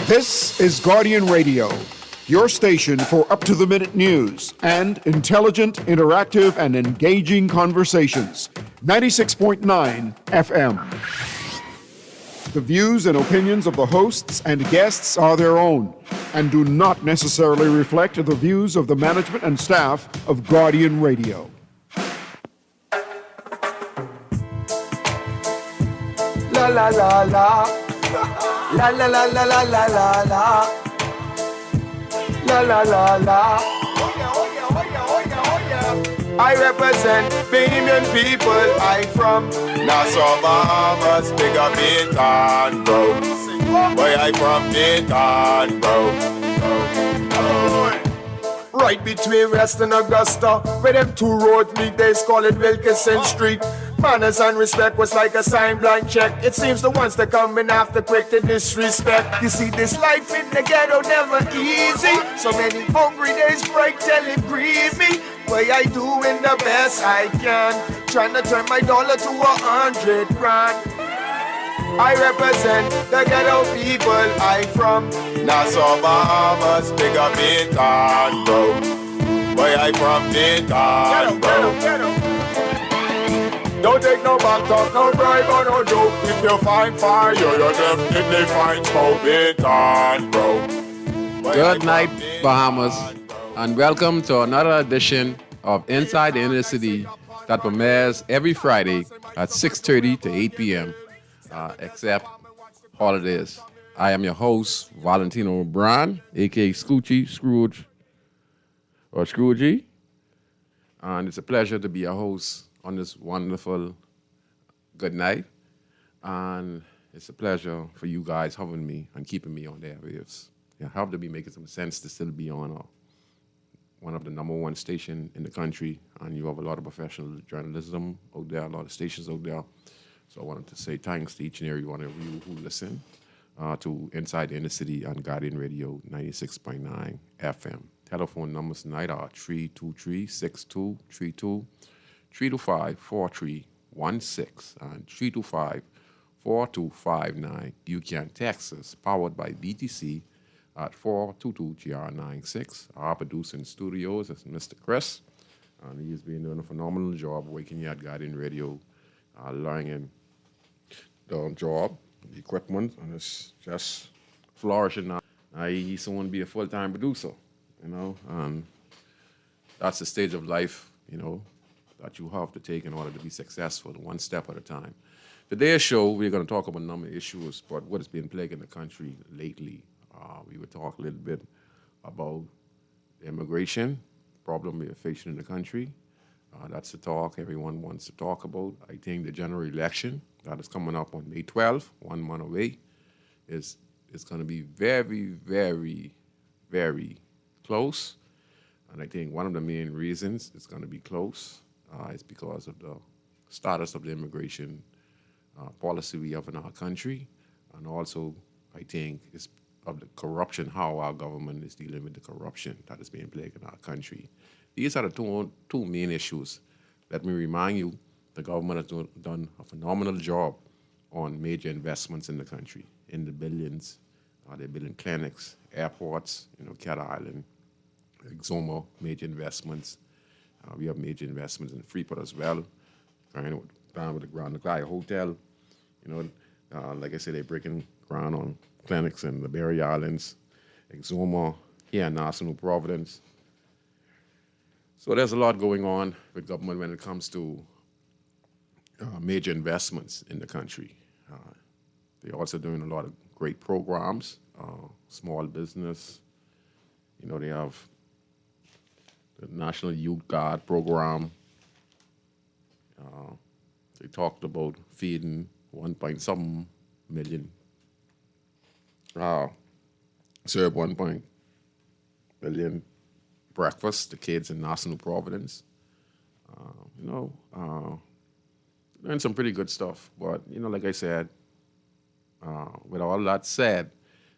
This is Guardian Radio, your station for up-to-the-minute news and intelligent, interactive, and engaging conversations. 96.9 FM. The views and opinions of the hosts and guests are their own and do not necessarily reflect the views of the management and staff of Guardian Radio. La la la la. La la la la la la la la. La la la la. I represent Bahamian people. I from Nassau, Bahamas, big up Baytown, bro. Where I from Baytown, bro. Right between West and Augusta, where them two roads meet, they call it Wilkinson Street. Manners and respect was like a sign blank check. It seems the ones that come in after quick to disrespect. You see, this life in the ghetto never easy. So many hungry days break till it grieve me. Way I doing the best I can, trying to turn my dollar to 100 grand. I represent the ghetto people. I from Nassau, Bahamas, big up Baytown, bro. Where I from Baytown, bro. Don't take no back talk, no bribe or no joke. If you find fire, you definitely find smoke. Baytown, bro. Good night, Bahamas, and welcome to another edition of Inside the Inner City that premieres every Friday at 6:30 to 8 p.m. Except holidays. I am your host, Valentino Brown, aka Scrooge, or Scroogey, and it's a pleasure to be your host on this wonderful good night, and it's a pleasure for you guys having me and keeping me on the airwaves. I hope to be making some sense to still be on one of the number one station in the country, and you have a lot of professional journalism out there, a lot of stations out there. So I wanted to say thanks to each and every one of you who listen to Inside the Inner City on Guardian Radio 96.9 FM. Telephone numbers tonight are 323-6232, 325-4316, and 325-4259. You can text us, powered by BTC, at 422-GR96. Our producer in studios is Mr. Chris, and he's been doing a phenomenal job working here at Guardian Radio, learning the job, the equipment, and it's just flourishing now. He soon want to be a full-time producer, and that's the stage of life, that you have to take in order to be successful, one step at a time. Today's show, we're going to talk about a number of issues, but what has been plaguing the country lately. We will talk a little bit about the immigration problem we are facing in the country. That's the talk everyone wants to talk about. I think the general election that is coming up on May 12th, 1 month away, is going to be very, very, very close. And I think one of the main reasons it's going to be close is because of the status of the immigration policy we have in our country, and also I think it's of the corruption, how our government is dealing with the corruption that is being plagued in our country. These are the two main issues. Let me remind you, the government has done a phenomenal job on major investments in the country, in the billions. They're building clinics, airports, Cat Island, Exuma, major investments. We have major investments in Freeport as well. Down with the Grand Lakai Hotel. Like I said, they're breaking ground on clinics in the Berry Islands, Exuma, here in Nassau, Providence. So there's a lot going on with government when it comes to major investments in the country. They're also doing a lot of great programs, small business. They have the National Youth Guard program. They talked about feeding 1.7 million, serve 1 billion breakfast to kids in Nassau, Providence. Doing some pretty good stuff. But, like I said, with all that said,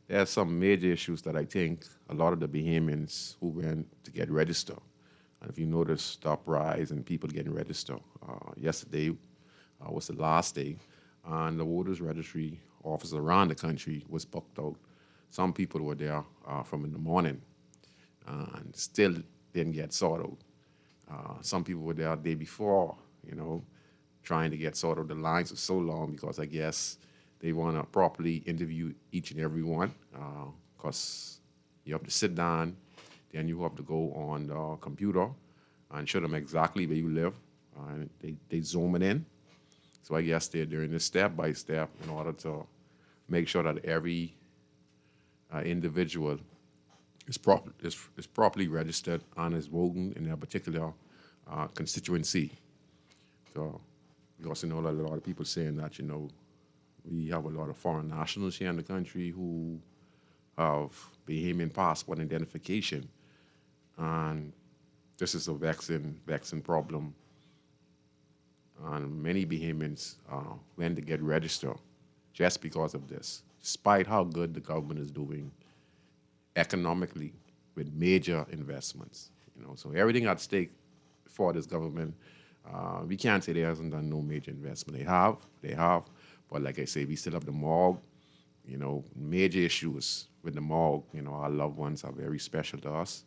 there are some major issues that I think a lot of the Bahamians who went to get registered, and if you notice the uprise and people getting registered, yesterday was the last day, and the voters registry offices around the country was booked out some people were there from in the morning and still didn't get sorted. Some people were there the day before, trying to get sorted. The lines are so long because I guess they want to properly interview each and every one because you have to sit down, then you have to go on the computer and show them exactly where you live. And they zoom it in. So I guess they're doing this step by step in order to make sure that every individual is properly registered and is voting in their particular constituency. So you also know that a lot of people saying that, we have a lot of foreign nationals here in the country who have Bahamian passport identification. And this is a vexing problem. And many Bahamians went to get registered just because of this, despite how good the government is doing economically with major investments. So everything at stake for this government, we can't say they hasn't done no major investment. They have, but like I say, we still have the morgue, major issues with the morgue. Our loved ones are very special to us.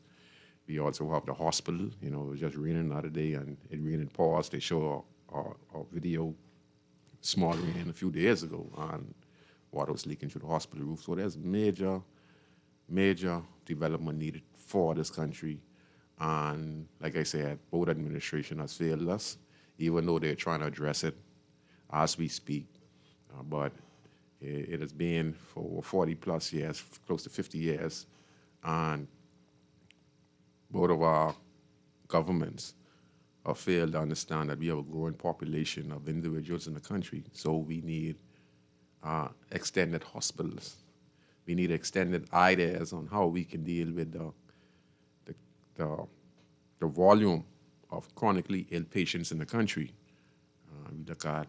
We also have the hospital. It was just raining the other day, and it rained and paused. They show our video, small rain a few days ago, and water was leaking through the hospital roof. So there's major development needed for this country. And like I said, both administration has failed us, even though they're trying to address it as we speak. But it has been for 40 plus years, close to 50 years, and both of our governments have failed to understand that we have a growing population of individuals in the country. So we need extended hospitals. We need extended ideas on how we can deal with the volume of chronically ill patients in the country. We look at,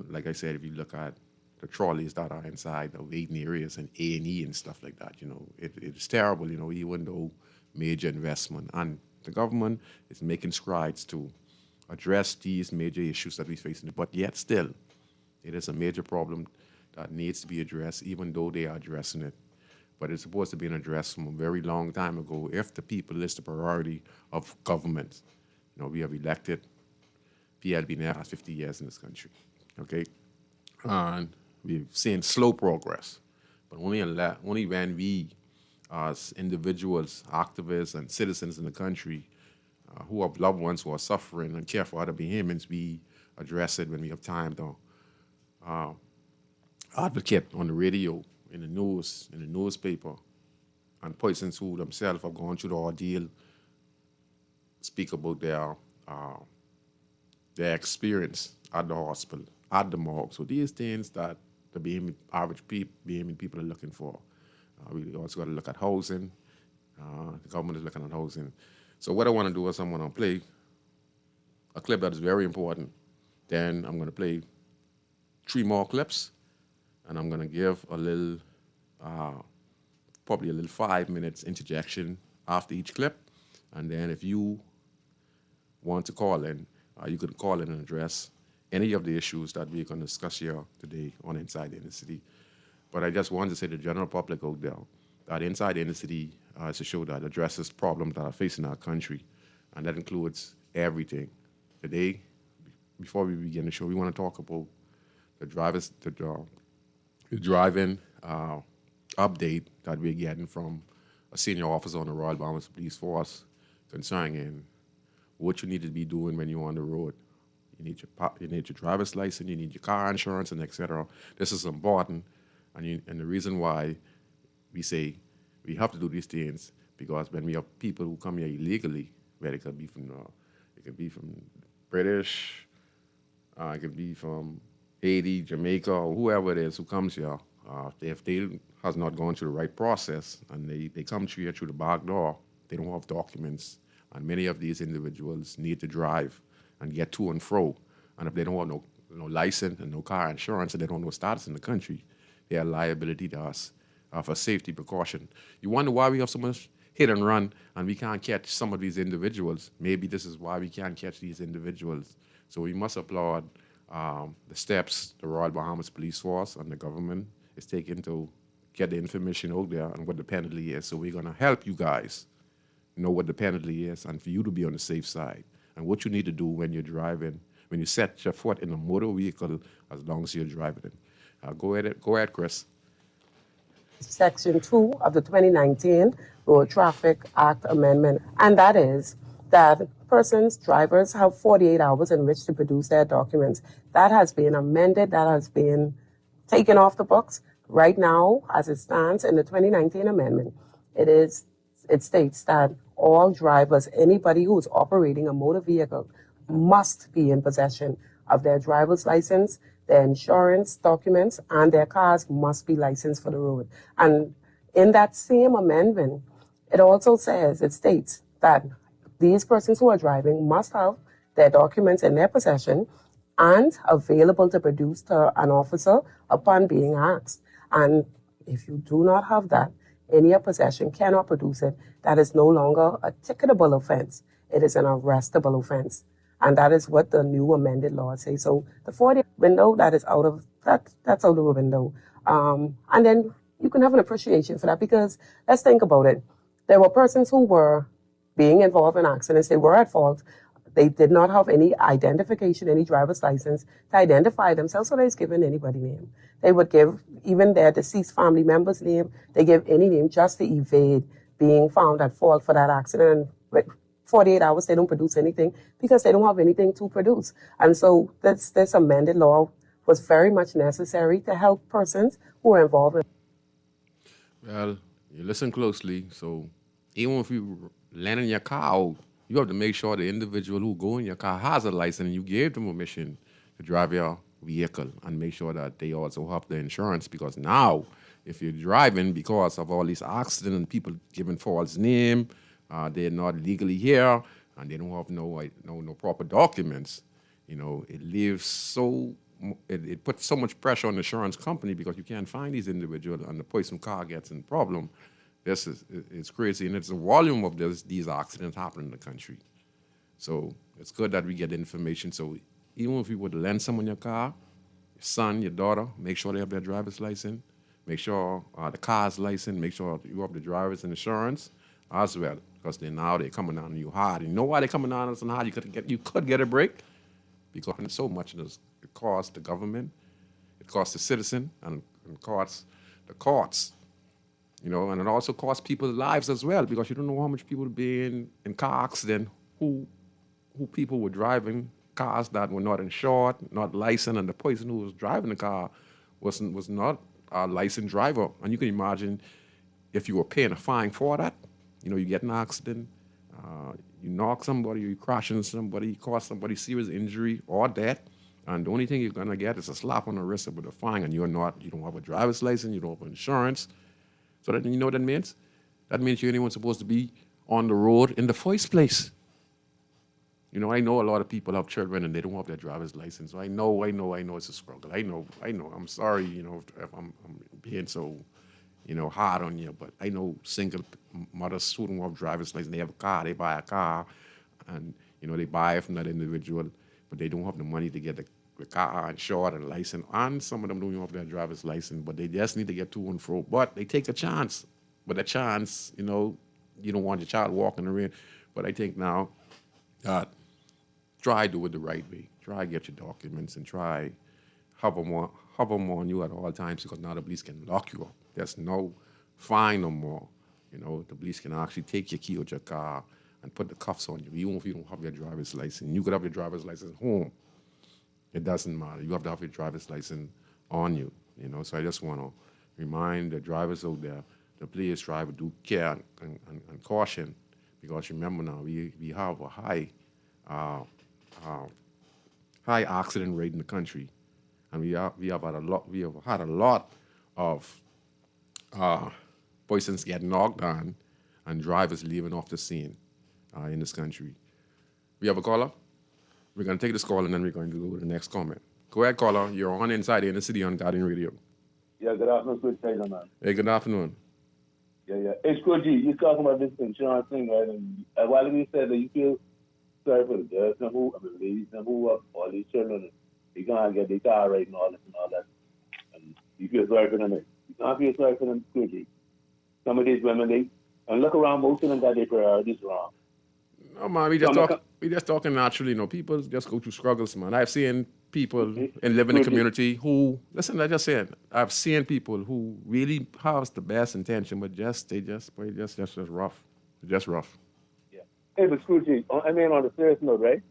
like I said, if you look at the trolleys that are inside the waiting areas and A&E and stuff like that, it's terrible, even though major investment. And the government is making strides to address these major issues that we face, but yet still, it is a major problem that needs to be addressed, even though they are addressing it. But it's supposed to be addressed from a very long time ago if the people is the priority of government. We have elected, we had been there for 50 years in this country, okay? And we've seen slow progress, but only when we, as individuals, activists, and citizens in the country who have loved ones who are suffering and care for other Bahamians, we address it when we have time to advocate on the radio, in the news, in the newspaper, and persons who themselves have gone through the ordeal speak about their experience at the hospital, at the morgue. So these things that the average Bahamian people are looking for. We also got to look at housing. The government is looking at housing. So what I want to do is I'm going to play a clip that is very important. Then I'm going to play 3 more clips, and I'm going to give a little, probably a little 5 minutes interjection after each clip. And then if you want to call in, you can call in and address any of the issues that we're going to discuss here today on Inside the Inner City. But I just wanted to say to the general public out there that Inside the Inner City is a show that addresses problems that are facing our country, and that includes everything. Today, before we begin the show, we want to talk about the driving update that we're getting from a senior officer on the Royal Bahamas Police Force concerning what you need to be doing when you're on the road. You need your driver's license, you need your car insurance, and etc. This is important, and the reason why we say we have to do these things because when we have people who come here illegally, where it could be from British, it could be from Haiti, Jamaica, or whoever it is who comes here, if they has not gone through the right process and they come here through the back door, they don't have documents, and many of these individuals need to drive and get to and fro. And if they don't have no license and no car insurance and they don't have no status in the country, they are liability to us for safety precaution. You wonder why we have so much hit and run and we can't catch some of these individuals. Maybe this is why we can't catch these individuals. So we must applaud the steps the Royal Bahamas Police Force and the government is taking to get the information out there and what the penalty is. So we're going to help you guys know what the penalty is and for you to be on the safe side. And what you need to do when you're driving, when you set your foot in a motor vehicle, as long as you're driving it. Go ahead, Chris. Section 2 of the 2019 Road Traffic Act Amendment, and that is that drivers have 48 hours in which to produce their documents. That has been amended, that has been taken off the books. Right now, as it stands in the 2019 amendment, it states that all drivers, anybody who is operating a motor vehicle, must be in possession of their driver's license, their insurance documents, and their cars must be licensed for the road. And in that same amendment, it states that these persons who are driving must have their documents in their possession and available to produce to an officer upon being asked. And if you do not have that in your possession, cannot produce it, that is no longer a ticketable offense. It is an arrestable offense. And that is what the new amended law says. So the 40 window, that's out of the window. And then you can have an appreciation for that, because let's think about it. There were persons who were being involved in accidents. They were at fault. They did not have any identification, any driver's license to identify themselves, so they just given anybody's name. They would give even their deceased family member's name. They give any name just to evade being found at fault for that accident. And 48 hours, they don't produce anything because they don't have anything to produce. And so this amended law was very much necessary to help persons who are involved in. Well, you listen closely. So even if you land in your car out, you have to make sure the individual who go in your car has a license and you gave them permission to drive your vehicle, and make sure that they also have the insurance, because now if you're driving because of all these accidents and people giving false name, they're not legally here and they don't have no proper documents, it puts so much pressure on the insurance company, because you can't find these individuals and the person car gets in problem. It's crazy, and it's the volume of these accidents happening in the country. So it's good that we get information. So even if you would lend someone your car, your son, your daughter, make sure they have their driver's license, make sure the car's license, make sure you have the driver's insurance as well, because they're coming on you hard. And you know why they're coming on us hard? You could get a break, because so much it costs the government, it costs the citizen, and it costs the courts. And it also costs people's lives as well, because you don't know how much people be in car accident who people were driving cars that were not insured, not licensed, and the person who was driving the car was not a licensed driver. And you can imagine if you were paying a fine for that. You get in an accident, you knock somebody, you crash into somebody, you cause somebody serious injury or death, and the only thing you're gonna get is a slap on the wrist with a fine, and you don't have a driver's license, you don't have insurance. So you know what that means? That means you're anyone supposed to be on the road in the first place. I know a lot of people have children and they don't have their driver's license. So I know it's a struggle. I know. I'm sorry, if I'm being so, hard on you, but I know single mothers who don't have driver's license. They have a car, they buy a car, and they buy it from that individual, but they don't have the money to get the car insured and licensed, and some of them don't even have their driver's license, but they just need to get to and fro. But they take a chance. But a chance, you don't want your child walking around. But I think now that try do it the right way. Try get your documents and try have them on you at all times, because now the police can lock you up. There's no fine no more. The police can actually take your key out your car and put the cuffs on you, even if you don't have your driver's license. You could have your driver's license home. It doesn't matter. You have to have your driver's license on you. So I just want to remind the drivers out there, to please try to do care and caution, because remember now we have a high accident rate in the country, and we have had a lot of persons get knocked down and drivers leaving off the scene in this country. We have a caller. We're going to take this call and then we're going to go to the next comment. Go ahead, caller. You're on Inside in the City on Guardian Radio. Yeah, good afternoon, Scrooge Taylor, man. Hey, good afternoon. Yeah. Hey, Scrooge, you're talking about this insurance thing, right? And while you said that you feel sorry for the girls and ladies and who up all these children, they can't get their car right and all this and all that. And you feel sorry for them I feel sorry for them, Scrooge. Some of these women, and look around, most of them got their priorities wrong. No, man, we just talking naturally, People just go through struggles, man. I've seen people and live in the community who, listen, I just said, I've seen people who really have the best intention, but just rough. Just rough. Yeah. Hey, but Scrooge, I mean, on a serious note, right?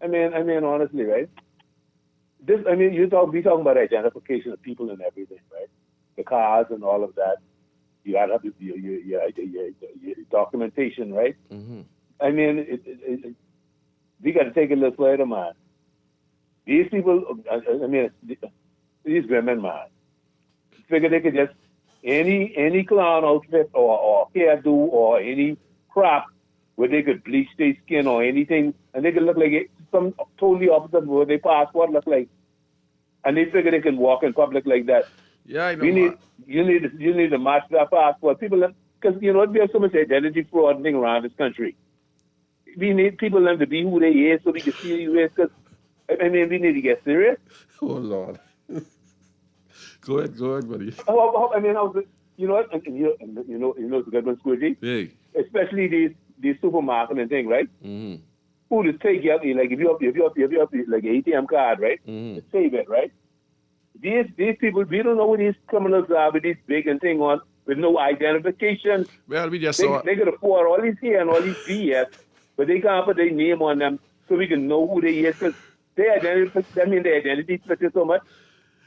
I mean, honestly, right? We talking about identification of people and everything, right? The cars and all of that. You got to have your documentation, right? Mm-hmm. I mean, we got to take it a little further, man. These people, these women, man, figure they could just any clown outfit or hairdo or any crap where they could bleach their skin or anything, and they could look like some totally opposite of what their passport look like, and they figure they can walk in public like that. Yeah, I know. You need to match that passport. People, because we have so much identity fraud thing around this country. We need people to be who they is so we can see who is. Because we need to get serious. Oh Lord. Go ahead, buddy. It's a good one, Scrooge. Hey. Especially these supermarket and thing, right? Mm-hmm. Who to take you up, like if you have like an ATM card, right? Mm-hmm. To save it, right? These people, we don't know what these criminals are with these big and thing on with no identification. Well, we just saw. They could afford all these here and all these BS, but they can't put their name on them so we can know who they is. Because their identity switches so much.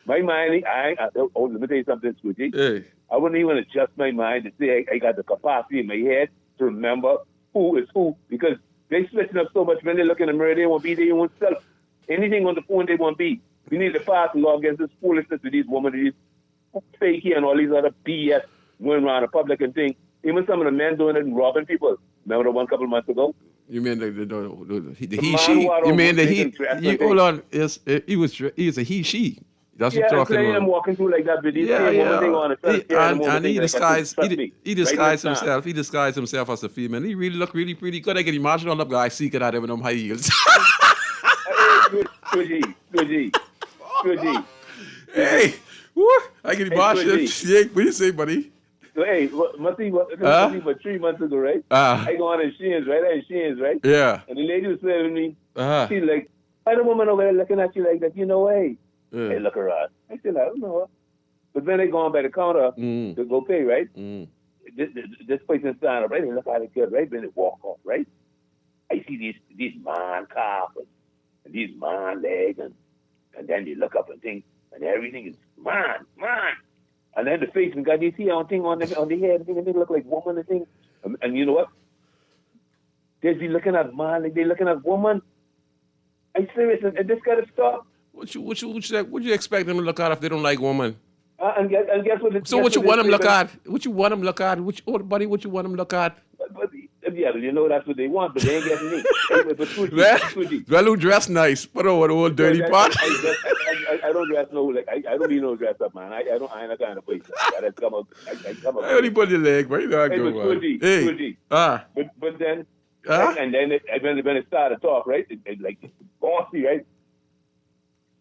My mind, let me tell you something, Scrooge. Hey. I wouldn't even adjust my mind to say I got the capacity in my head to remember who is who, because they switching up so much when they look in the mirror, they won't be their own self. Anything on the phone, they won't be. We need to pass a law against this foolishness with these women, these fake here and all these other BS going around the public and things. Even some of the men doing it and robbing people. Remember the one couple of months ago? You mean the he she? You mean the he? Hold on, he was a he she. That's what you're talking about. I'm walking through like that with these woman thing on it. And he disguised himself. He disguised himself as a female. He really looked really pretty good. I can imagine all the guys seeking at him in them high heels. Scrooge. Hey, what? I can imagine. Yeah, what do you say, buddy? So, hey, must be for 3 months ago, right? I go on in Sheins, right? Yeah. And the lady was saying to me, she's like, why the woman over there looking at you like that? Hey. Hey, look around. I said, I don't know. But then they go on by the counter to go pay, right? This person stand up, right? They look at it good, right? Then they walk off, right? I see these man calves and these man legs, and then they look up and think, and everything is man. And then the face and got these here on the head, and they look like woman and thing. And you know what? They be looking at man like they looking at woman. I'm serious, and this got to stop. What you expect them to look at if they don't like woman? And guess what? So what you want them to look at? What you want them to look at? What you want them to look at? That's what they want, but they ain't getting me. Well, who dress nice? Put on the old dirty pot. I don't dress I don't need no dress up, man. I ain't that kind of place. I come up. I only put your leg, but you know Scrooge. But then, and then when it started to talk, right? Like bossy, right?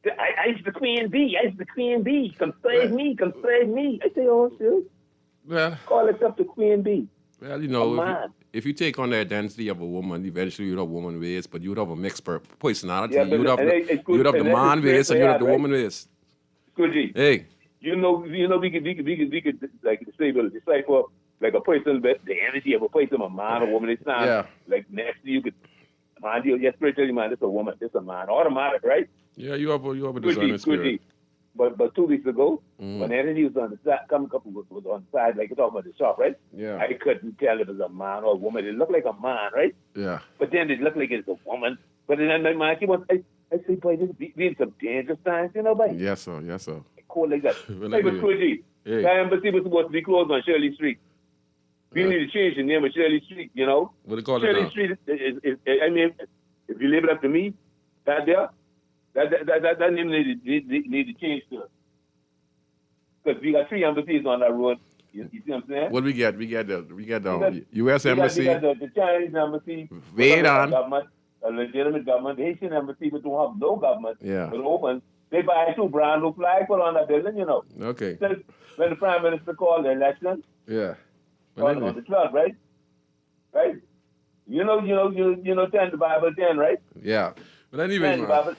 I's the queen bee. Come save me. I say, oh, shit. Well, call it up to queen bee. Well, if you take on the identity of a woman, eventually you'd have woman ways, but you'd have a mixed personality. Yeah, you'd have the man ways and you'd have the woman ways. Scrooge. Hey. We could like decipher like a person, but the energy of a person, a man or woman. It's not like next to you could mind you. Yes, spiritually, man, it's a woman, it's a man, automatic, right? Yeah, you have a designer spirit. But 2 weeks ago, when energy was on the side, was on the side, like you're talking about the shop, right? Yeah. I couldn't tell if it was a man or a woman. It looked like a man, right? Yeah. But then it looked like it's a woman. But then my mind came on, I say, boy, this is in some dangerous times, boy. Yes, sir. Cool like that. Hey, but Scrooge, the embassy was supposed to be closed on Shirley Street. We need to change the name of Shirley Street, What do they call it Shirley now? Street is, if you leave it up to me, that name need to change to it. Because we got 3 embassies on that road. You see what I'm saying? What we get? We get the U.S. embassy. We got the Chinese embassy. Wait on. A legitimate government. The Haitian embassy, but don't have no government. Yeah. But open. They buy 2 brand new flags, put on the building, you know. Okay. Since when the Prime Minister called the election, Yeah. Well, on anyway. the 12th, right? Right? You know 10, the Bible 10, right? Yeah. But anyway, 10, the man. Bible,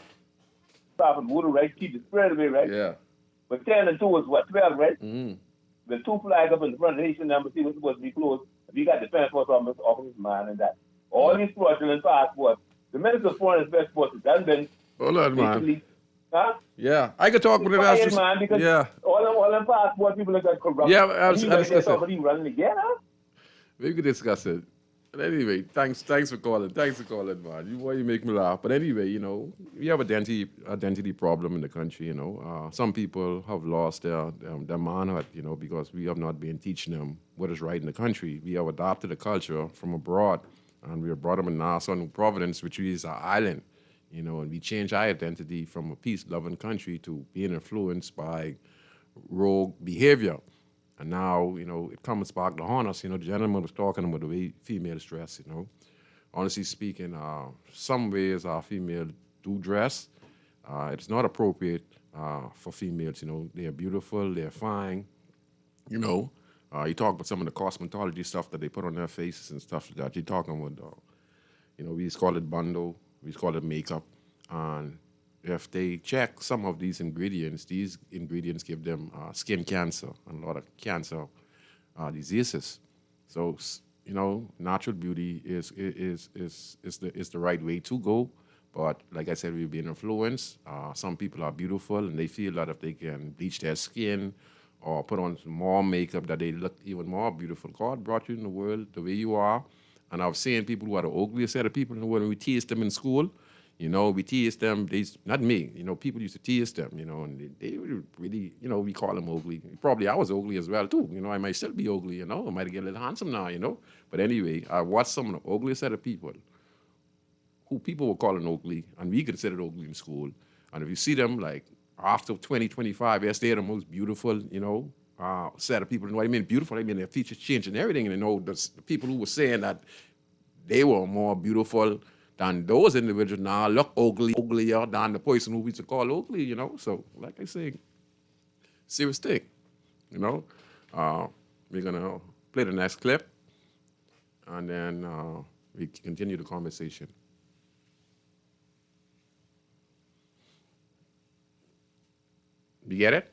prophet Voodoo, right? Keep the spirit away, right? Yeah. But 10 and 2 is what, 12, right? Mm-hmm. The 2 flags up in the front of the Haitian embassy was supposed to be closed. If you got the passport off his mind and that. All these fraudulent passports. The Minister of Foreign Affairs has been Hold on, man. basically, huh? Yeah. I could talk with it. Quiet, man, because Yeah. all them passport people are corrupt. Yeah, and he I'll right there discuss it. somebody running again, huh? We could discuss it. But anyway, thanks for calling. Thanks for calling, man. You make me laugh. But anyway, we have identity problem in the country, Some people have lost their manhood, because we have not been teaching them what is right in the country. We have adopted a culture from abroad, and we have brought them in Nassau, New Providence, which is our island, and we changed our identity from a peace-loving country to being influenced by rogue behavior. And now, it comes back to haunt us. The gentleman was talking about the way females dress, Honestly speaking, some ways our females do dress. It's not appropriate for females, They are beautiful, they're fine, You talk about some of the cosmetology stuff that they put on their faces and stuff like that. You're talking about, we just call it bundle, we just call it makeup. And if they check some of these ingredients give them skin cancer and a lot of cancer diseases. So, natural beauty is the right way to go. But like I said, we've been influenced. Some people are beautiful and they feel that if they can bleach their skin or put on some more makeup that they look even more beautiful. God brought you in the world the way you are. And I've seen people who are the ugliest set of people in the world, and we tease them in school. We tease them. Not me. People used to tease them. And they really, we call them ugly. Probably I was ugly as well too. I might still be ugly. I might get a little handsome now. But anyway, I watched some of the ugliest set of people, who people were calling ugly, and we considered ugly in school. And if you see them like after 20, 25 years, they're the most beautiful, set of people. What I mean beautiful, I mean their features change and everything. And the people who were saying that they were more beautiful than those individuals now look uglier than the person who we used to call ugly, So, like I say, serious thing, We're going to play the next clip, and then we continue the conversation. You get it?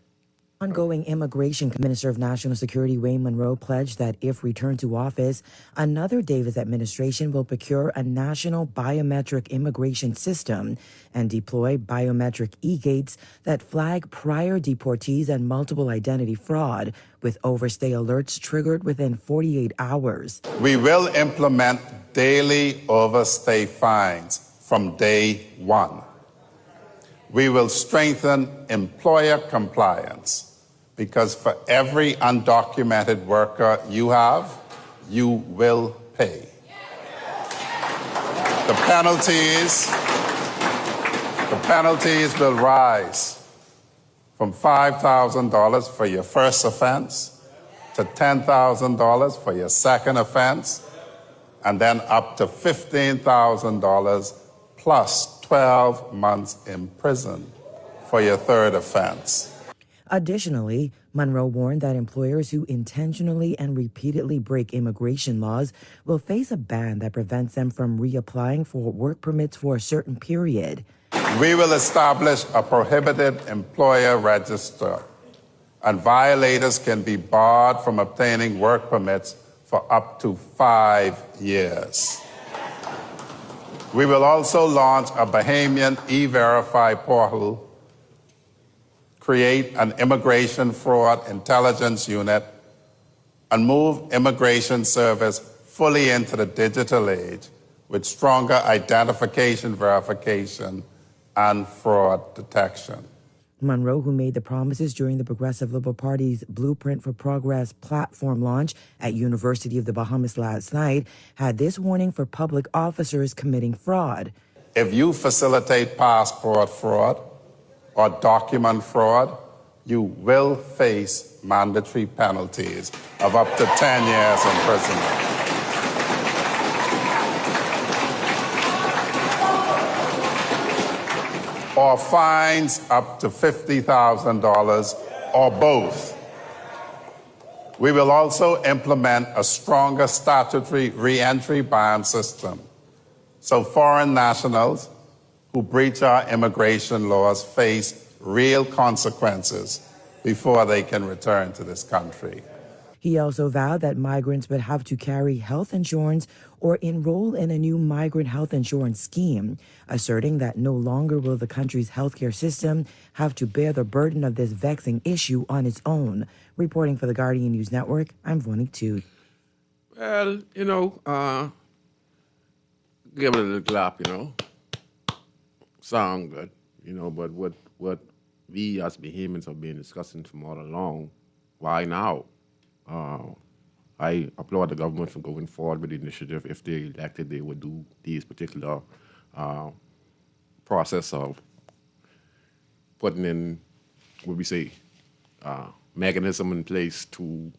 Ongoing Immigration Minister of National Security Wayne Monroe pledged that if returned to office, another Davis administration will procure a national biometric immigration system and deploy biometric e-gates that flag prior deportees and multiple identity fraud, with overstay alerts triggered within 48 hours. We will implement daily overstay fines from day one. We will strengthen employer compliance, because for every undocumented worker you have, you will pay. The penalties will rise from $5,000 for your first offense to $10,000 for your second offense, and then up to $15,000 plus 12 months in prison for your third offense. Additionally, Monroe warned that employers who intentionally and repeatedly break immigration laws will face a ban that prevents them from reapplying for work permits for a certain period. We will establish a prohibited employer register, and violators can be barred from obtaining work permits for up to 5 years. We will also launch a Bahamian E-Verify portal, create an immigration fraud intelligence unit, and move immigration service fully into the digital age with stronger identification verification and fraud detection. Monroe, who made the promises during the Progressive Liberal Party's Blueprint for Progress platform launch at University of the Bahamas last night, had this warning for public officers committing fraud. If you facilitate passport fraud or document fraud, you will face mandatory penalties of up to 10 years imprisonment. or fines up to $50,000 or both. We will also implement a stronger statutory re-entry ban system so foreign nationals who breach our immigration laws face real consequences before they can return to this country. He also vowed that migrants would have to carry health insurance or enroll in a new migrant health insurance scheme, asserting that no longer will the country's healthcare system have to bear the burden of this vexing issue on its own. Reporting for the Guardian News Network, I'm Vonique Toot. Well, give it a little clap, Sound good, but what we as Bahamians have been discussing from all along, why now? I applaud the government for going forward with the initiative. If they elected, they would do these particular process of putting in, mechanism in place to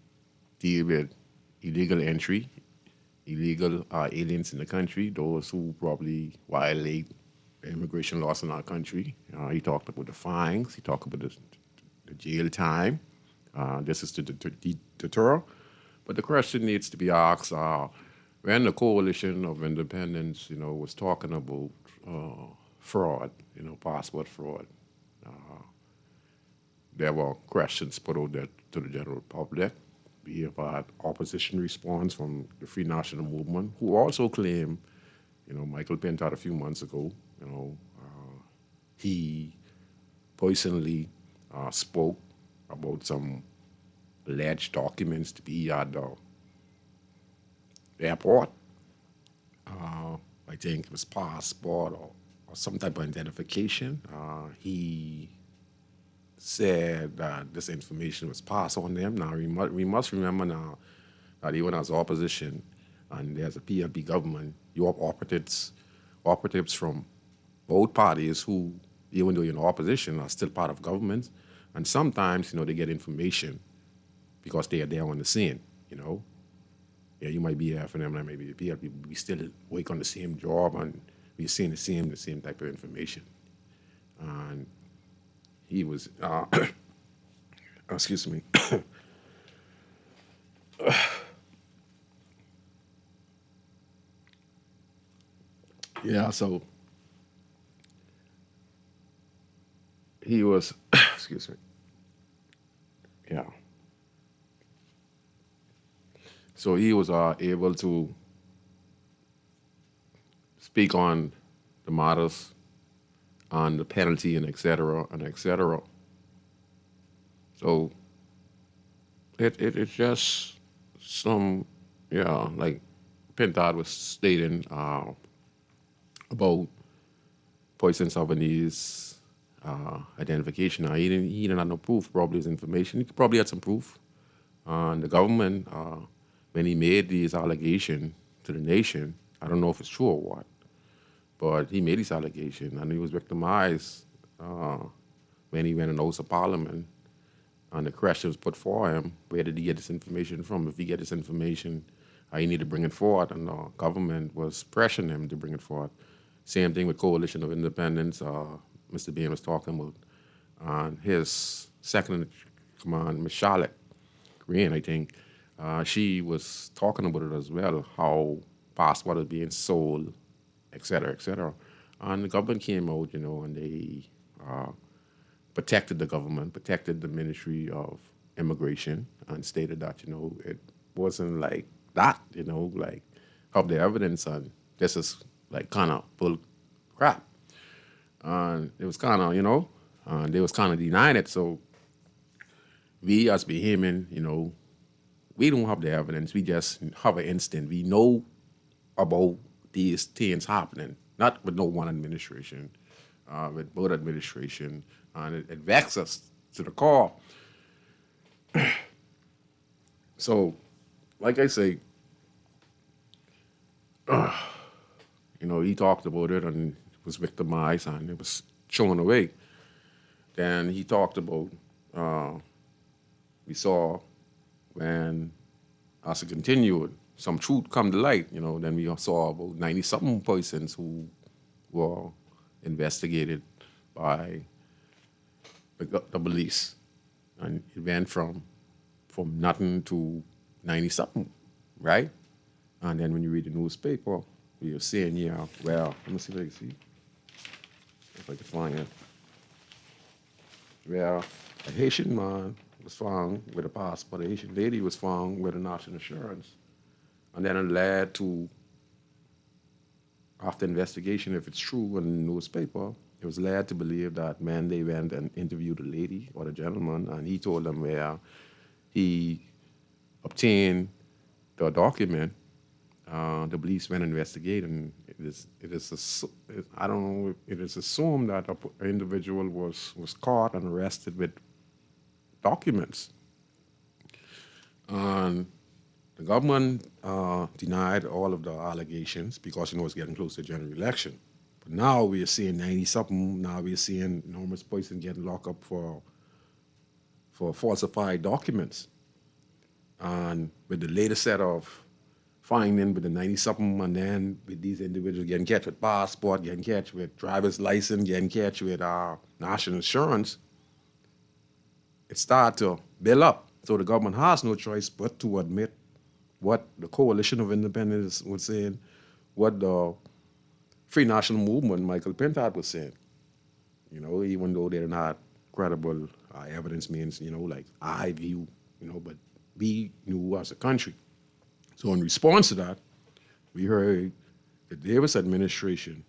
deal with illegal entry, illegal aliens in the country, those who probably violate the immigration laws in our country. He talked about the fines. He talked about the jail time. This is to deter. But the question needs to be asked, when the Coalition of Independence, was talking about fraud, passport fraud, there were questions put out there to the general public. We have had opposition response from the Free National Movement, who also claim, Michael Pintat a few months ago, he personally spoke about some alleged documents to be at the airport. I think it was passport or some type of identification. He said that this information was passed on them. Now, we must remember now that even as opposition and there's a PLP government, you have operatives from both parties who, even though you're in opposition, are still part of government. And sometimes, they get information because they are there on the scene, Yeah, you might be there for them, and maybe the PLP, we still work on the same job and we're seeing the same type of information. And he was, excuse me. Yeah, so he was, excuse me. Yeah. So he was able to speak on the matters, on the penalty, and et cetera, and et cetera. So it's just some, like Pintat was stating about Poison Savanese identification. Now, he didn't have no proof, probably his information. He probably had some proof. And the government, when he made these allegations to the nation, I don't know if it's true or what, but he made these allegations and he was victimized when he went in the House of Parliament and the question was put for him, where did he get this information from? If he get this information, he need to bring it forward, and the government was pressuring him to bring it forward. Same thing with Coalition of Independence, Mr. Bain was talking about, and his second in command, Ms. Charlotte Green, I think, she was talking about it as well, how passport is being sold, et cetera, et cetera. And the government came out, and they protected the government, protected the Ministry of Immigration, and stated that, it wasn't like that, like have the evidence, and this is like kind of bull crap. And it was kind of, and they was kind of denying it. So we as Bahamian, we don't have the evidence. We just have an instinct. We know about these things happening, not with no one administration, with both administration, and it vexes us to the core. So, like I say, he talked about it and was victimized and it was thrown away. Then he talked about, we saw when, as it continued, some truth come to light, then we saw about 90-something persons who were investigated by the police. And it went from nothing to 90-something, right? And then when you read the newspaper, you're saying, yeah, well, let me see if I can see. If I can find it. Well, a Haitian man was found with a passport. A Haitian lady was found with a national insurance. And then it led to, after investigation, if it's true in the newspaper, it was led to believe that, man, they went and interviewed the lady or the gentleman, and he told them where he obtained the document. The police went and investigated, and it is assumed that an individual was caught and arrested with documents. And the government denied all of the allegations because, it's getting close to the general election. But now we are seeing 90-something. Now we are seeing enormous person getting locked up for falsified documents. And with the latest set of finding with the 90-something, and then with these individuals getting catch with passport, getting catch with driver's license, getting catch with national insurance, it started to build up. So the government has no choice but to admit what the Coalition of Independents was saying, what the Free National Movement, Michael Pintard, was saying. Even though they're not credible evidence means, like I view, but we knew as a country. So in response to that, we heard the Davis administration,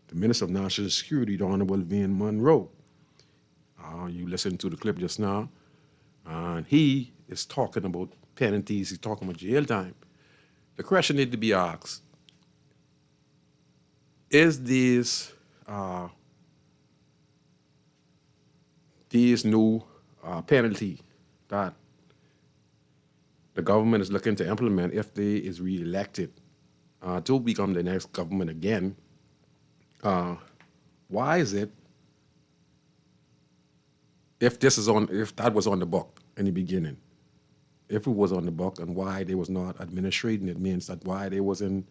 the Minister of National Security, the Honorable Van Monroe. You listened to the clip just now, and he is talking about penalties, he's talking about jail time. The question need to be asked, is these new penalty that the government is looking to implement, if they is re-elected to become the next government again, why is it, if that was on the book in the beginning, if it was on the book, and why they was not administrating it, means that why they wasn't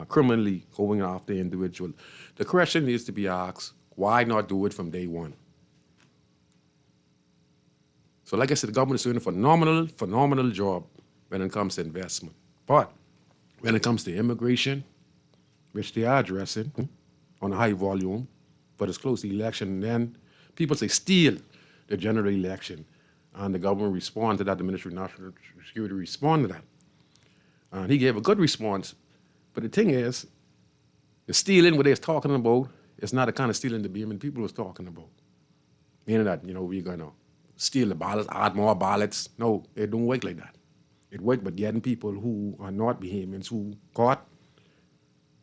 criminally going after the individual. The question needs to be asked, why not do it from day one? So like I said, the government is doing a phenomenal job when it comes to investment. But when it comes to immigration, which they are addressing on a high volume, but it's close to the election, and then people say steal the general election. And the government responded to that, the Ministry of National Security responded to that. And he gave a good response. But the thing is, the stealing, what they're talking about, is not the kind of stealing the Beeman people was talking about. Meaning that, we're going to steal the ballots, add more ballots. No, it don't work like that. It works by getting people who are not Bahamians, who got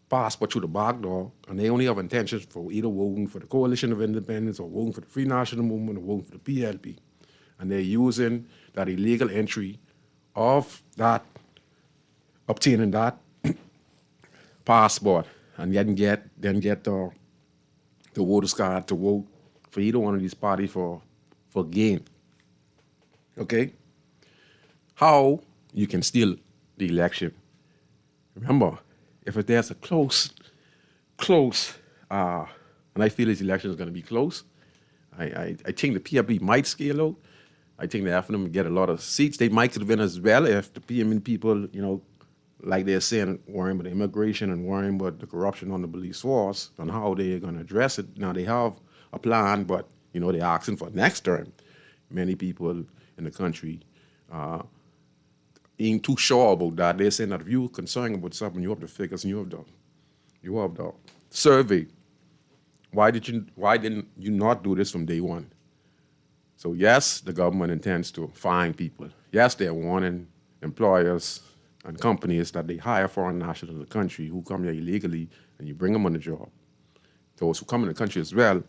passport through the back door, and they only have intentions for either voting for the Coalition of Independents or voting for the Free National Movement or voting for the PLP. And they're using that illegal entry of that, obtaining that passport, and then get the voters card to vote for either one of these parties for gain. Okay? How you can steal the election? Remember, if there's a close, and I feel this election is going to be close, I think the PLP might scale out. I think the FNM get a lot of seats. They might win as well if the PMN people, like they're saying, worrying about immigration and worrying about the corruption on the police force and how they're going to address it. Now, they have a plan, but, they're asking for next term. Many people in the country ain't too sure about that. They're saying that if you're concerned about something, you have the figures and you have the survey. Why didn't you not do this from day one? So yes, the government intends to fine people. Yes, they're warning employers and companies that they hire foreign nationals in the country who come here illegally, and you bring them on the job. Those who come in the country as well,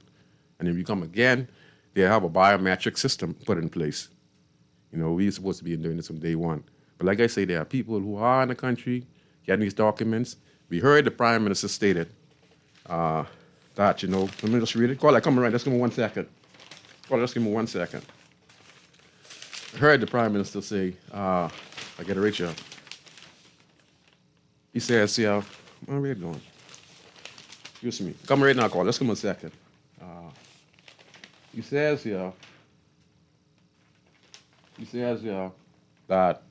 and if you come again, they have a biometric system put in place. We're supposed to be doing this from day one. But like I say, there are people who are in the country getting these documents. We heard the Prime Minister stated that, let me just read it. Call, come around, just give me 1 second. Well, just give me 1 second. I heard the Prime Minister say, I get a reach out. He says, where are we going? Excuse me. Come right now, call. Let's give him a second. He says here that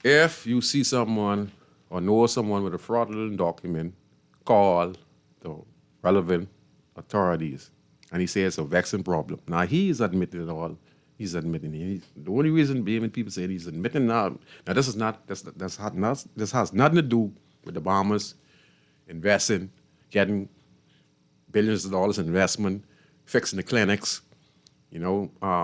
if you see someone or know someone with a fraudulent document, call the relevant authorities. And he says it's a vexing problem. Now, he's admitting it all. He's admitting it. The only reason being people say he's admitting now this has nothing to do with the bombers investing, getting billions of dollars in investment, fixing the clinics,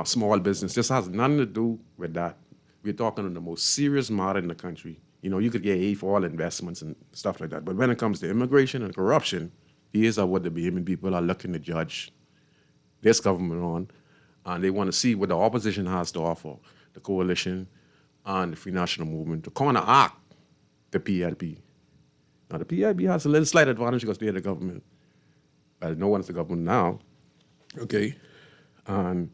small business. This has nothing to do with that. We're talking on the most serious matter in the country. You could get aid for all investments and stuff like that. But when it comes to immigration and corruption, these are what the Bahamian people are looking to judge this government on. And they want to see what the opposition has to offer, the coalition and the Free National Movement, to counteract the PLP. Now, the PLP has a little slight advantage because they're the government. But no one's the government now. Okay? And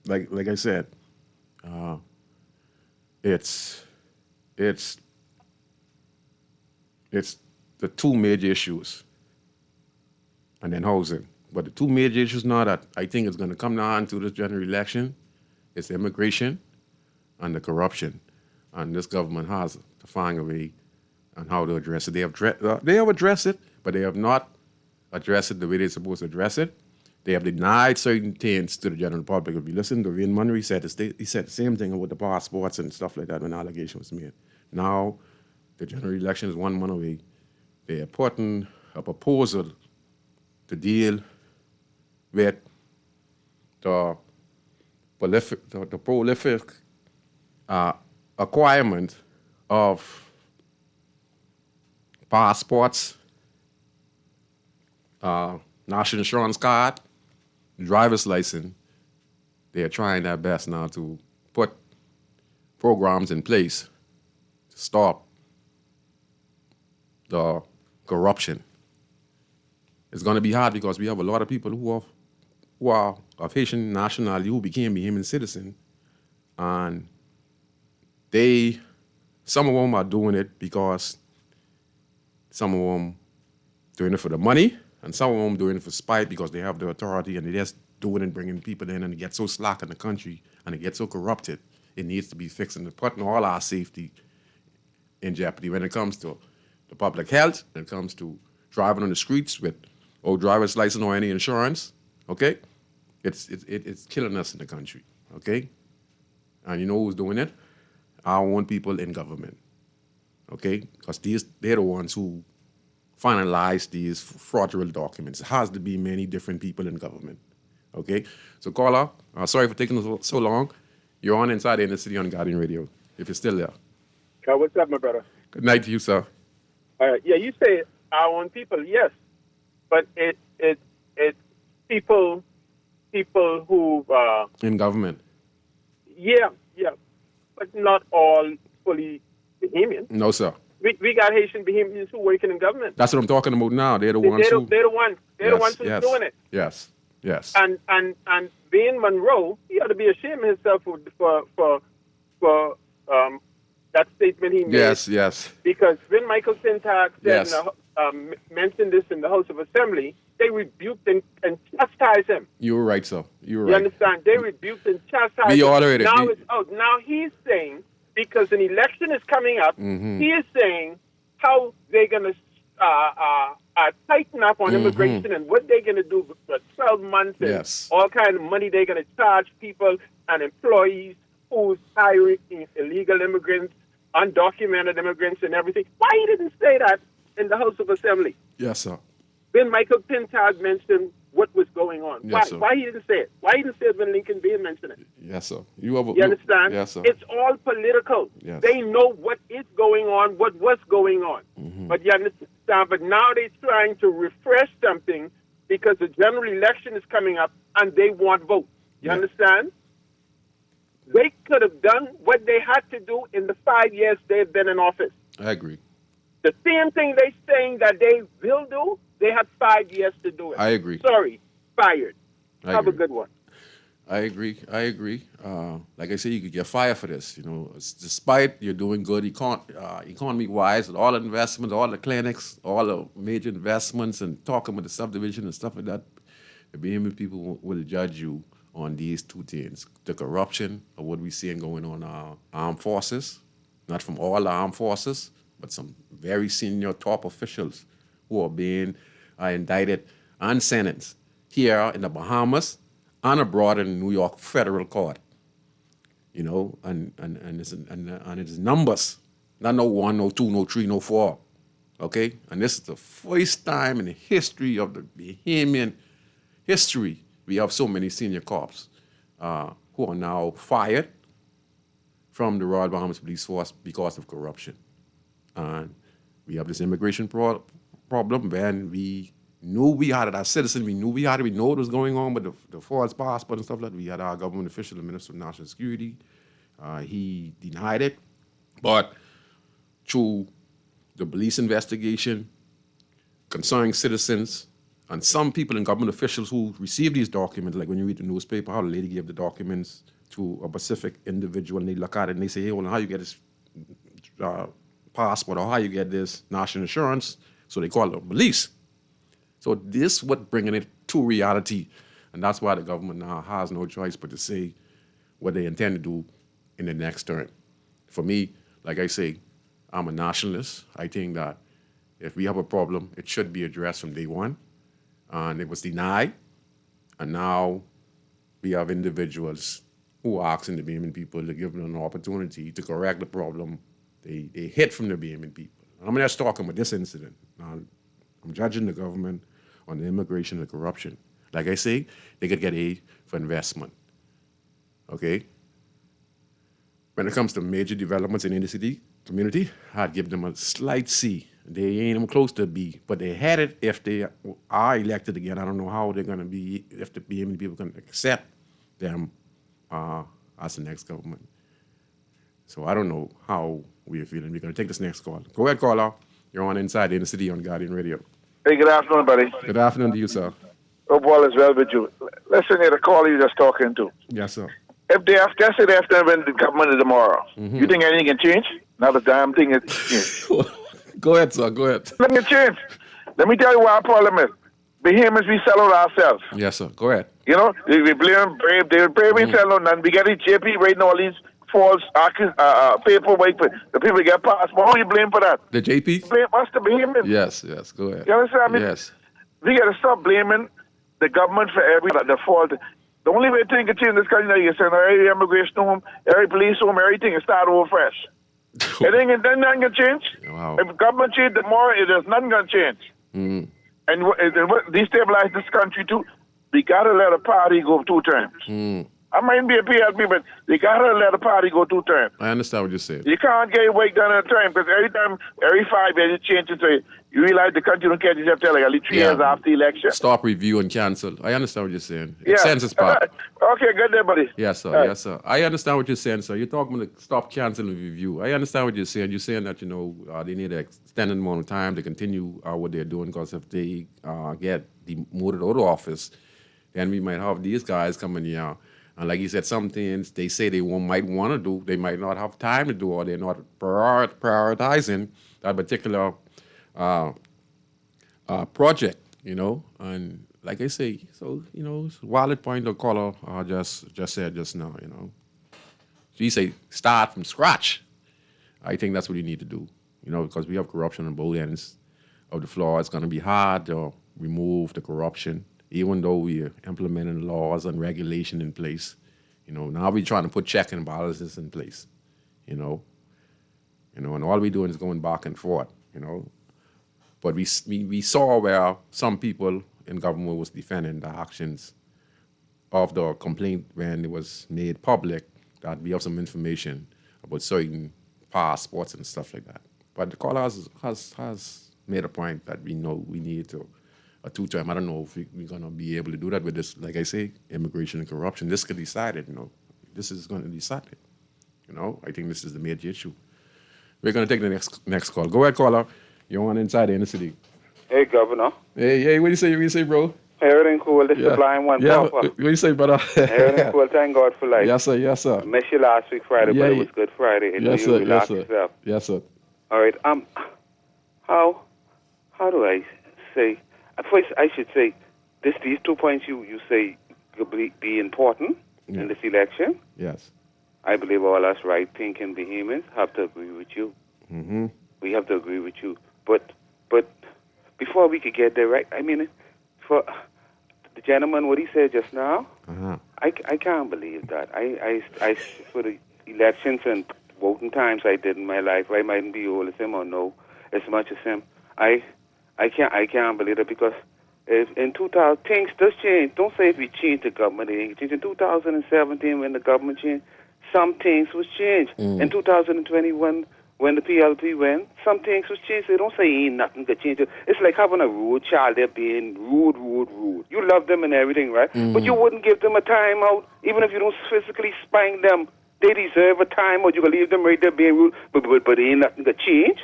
like I said, it's the two major issues, and then housing. But the two major issues now that I think is going to come down to this general election is immigration and the corruption. And this government has to find a way on how to address it. They have addressed it, but they have not addressed it the way they're supposed to address it. They have denied certain things to the general public. If you listen to Vin Munro, he said the same thing about the passports and stuff like that when the allegation was made. Now, the general election is 1 month away. They are putting a proposal to deal with the prolific acquirement of passports, national insurance card, driver's license. They are trying their best now to put programs in place to stop the corruption. It's going to be hard because we have a lot of people who are of Haitian nationality who became Bahamian citizens, and some of them are doing it because some of them doing it for the money, and some of them doing it for spite because they have the authority and they just do it and bringing people in, and it gets so slack in the country and it gets so corrupted. It needs to be fixed, and putting all our safety in jeopardy when it comes to the public health, when it comes to driving on the streets with no driver's license or any insurance. Okay, it's killing us in the country. Okay, and you know who's doing it? Our own people in government. Okay, because they're the ones who finalize these fraudulent documents. It has to be many different people in government. Okay, so caller, sorry for taking so long. You're on Inside the Inner City on Guardian Radio, if you're still there. What's up, my brother? Good night to you, sir. Yeah, you say our own people, yes, but it's people who in government. Yeah, but not all fully Bahamian. No, sir. We got Haitian Bahamians who working in government. That's what I'm talking about now. They're the ones who. They're the ones who's doing it. Yes. And Vin Munro, he ought to be ashamed of himself for that statement he made. Yes. Because when Michael Syntax mentioned this in the House of Assembly, they rebuked and chastised him. You were right, sir. You understand? They rebuked and chastised him. Now it's out. Now he's saying, because an election is coming up, he is saying how they're going to tighten up on immigration and what they're going to do for 12 months and all kind of money they're going to charge people and employees who's hiring illegal immigrants, undocumented immigrants and everything. Why he didn't say that in the House of Assembly? Yes, sir. When Michael Pintard mentioned what was going on. Yes, why he didn't say it? Why he didn't say it when Lincoln Bean mentioned it? Yes, sir. You understand? Yes, sir. It's all political. Yes. They know what is going on, what was going on. But you understand? But now they're trying to refresh something because the general election is coming up and they want votes. You understand? They could have done what they had to do in the 5 years they've been in office. I agree. The same thing they're saying that they will do, they had 5 years to do it. I agree. Sorry, fired. Have a good one. I agree. Like I say, you could get fired for this. Despite you're doing good economy-wise, with all the investments, all the clinics, all the major investments, and talking with the subdivision and stuff like that, the BME people will judge you on these two things: the corruption of what we're seeing going on our armed forces, not from all the armed forces, but some very senior top officials who are being indicted and sentenced here in the Bahamas and abroad in New York federal court. And it's numbers, not no 1, no 2, no 3, no 4. Okay? And this is the first time in the history of the Bahamian history we have so many senior cops who are now fired from the Royal Bahamas Police Force because of corruption. And we have this immigration problem. When we knew we had it as citizens, we know what was going on with the false passport and stuff like that. We had our government official, the Minister of National Security. He denied it. But through the police investigation, concerned citizens, and some people and government officials who received these documents, like when you read the newspaper, how the lady gave the documents to a specific individual, and they look at it and they say, hey, well, how you get this passport, or how you get this national insurance? So they call it the police. So this what bringing it to reality, and that's why the government now has no choice but to say what they intend to do in the next term. For me, like I say, I'm a nationalist. I think that if we have a problem, it should be addressed from day one. And it was denied, and now we have individuals who are asking the Bahamian people to give them an opportunity to correct the problem they hid from the Bahamian people. I'm just talking about this incident. Now, I'm judging the government on the immigration and the corruption. Like I say, they could get aid for investment. Okay? When it comes to major developments in the city community, I'd give them a slight C. They ain't even close to B, but they had it if they are elected again. I don't know how they're going to be, if the BME people can accept them as the next government. So I don't know how we're feeling. We're going to take this next call. Go ahead, caller. You're on Inside the Inner City on Guardian Radio. Hey, good afternoon, buddy. Good afternoon to you, sir. Hope all is well with you. Listen to the caller you just talking to. Yes, sir. If they have, let's say they have to win the government tomorrow, you think anything can change? Not a damn thing is. Go ahead, sir. Go ahead. Nothing can change. Let me tell you what our problem is. Bahamians, we sell out ourselves. Yes, sir. Go ahead. We blame Brave. They Brave ain't selling out nothing. We get the JP writing all these false paperwork. The people get passport. Who you blame for that? The JP? Blame us, the Bahamians. Yes. Go ahead. You understand? I mean, yes. We got to stop blaming the government for the fault. The only way things can change in this country, you send every immigration home, every police home, everything, and start over fresh. Then nothing can change. Wow. If government change tomorrow, there's nothing going to change. And destabilize this country too. They got to let a party go 2 terms. I might be a PLP, but they got to let a party go 2 terms. I understand what you're saying. You can't get work done in a term, because every 5 years, you change it. So you realize the country don't catch itself till like at least 3 years after the election. Stop, review, and cancel. I understand what you're saying. Census part. Okay, good day, buddy. Yes, sir. Right. Yes, sir. I understand what you're saying, sir. You're talking about stop, cancel, and review. I understand what you're saying. You're saying that, they need an extended amount of time to continue what they're doing, because if they get demoted out of office, then we might have these guys coming here. And like you said, some things they say they might want to do, they might not have time to do, or they're not prioritizing that particular project, And like I say, so, it's a valid point the caller just said just now, So you say start from scratch. I think that's what you need to do, because we have corruption on both ends of the floor. It's going to be hard to remove the corruption, even though we are implementing laws and regulation in place. Now we're trying to put check and balances in place, and all we're doing is going back and forth, But we saw where some people in government was defending the actions of the complaint when it was made public that we have some information about certain passports and stuff like that. But the caller has made a point that we know we need to a 2-term. I don't know if we're going to be able to do that with this, like I say, immigration and corruption. This could decide it, This is going to decide it. I think this is the major issue. We're going to take the next call. Go ahead, caller. You're on Inside the Inner City. Hey, Governor. Hey, what do you say, bro? Everything cool. This is the blind one, Yeah, Papa. what you say, brother? Everything cool. Thank God for life. Yes, sir. Yes, sir. I missed you last week Friday, Yeah, but it was Good Friday. And yes, you sir. relax Yes, sir. yourself. Yes, sir. All right. How do I say? First, I should say these 2 points you say could be important in this election. Yes. I believe all us right-thinking behemoths have to agree with you. Mm-hmm. We have to agree with you. But before we could get there, right? I mean, for the gentleman, what he said just now, I can't believe that. I for the elections and voting times I did in my life, I mightn't be old as him or no as much as him. I can't believe it because if in 2000 things does change. Don't say if we change the government, it ain't change. In 2017 when the government changed, some things was changed. In 2021 when the PLP went, some things was changed. They don't say ain't nothing could change. It's like having a rude child. They're being rude. You love them and everything, right? But you wouldn't give them a time out, even if you don't physically spank them. They deserve a time out. You can leave them right there being rude, but ain't nothing could change.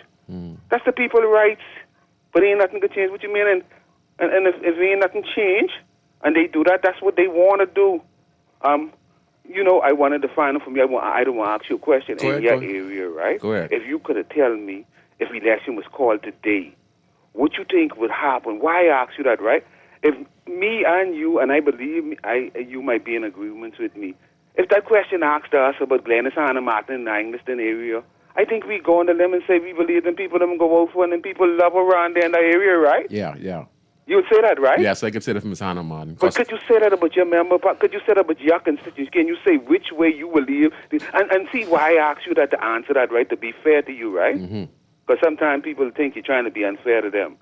That's the people's rights. But ain't nothing could change. What you mean? And if ain't nothing change, and they do that, that's what they want to do. I wanted to find out from you. I don't want to ask you a question in your area, right? Go ahead. If you could have tell me if election was called today, what you think would happen? Why I ask you that, right? If me and you, and I believe you might be in agreement with me, if that question asked us about Glennis, Hannah, Martin, and Angliston area, I think we go on the limb and say we believe in people them go out for and then people love around there in that area, right? Yeah. You would say that, right? Yes, I can say that from Miss Hannah Martin. But could you say that about your member? Could you say that about your constituents? Can you say which way you believe? And see why I asked you that to answer that, right? To be fair to you, right? Because sometimes people think you're trying to be unfair to them.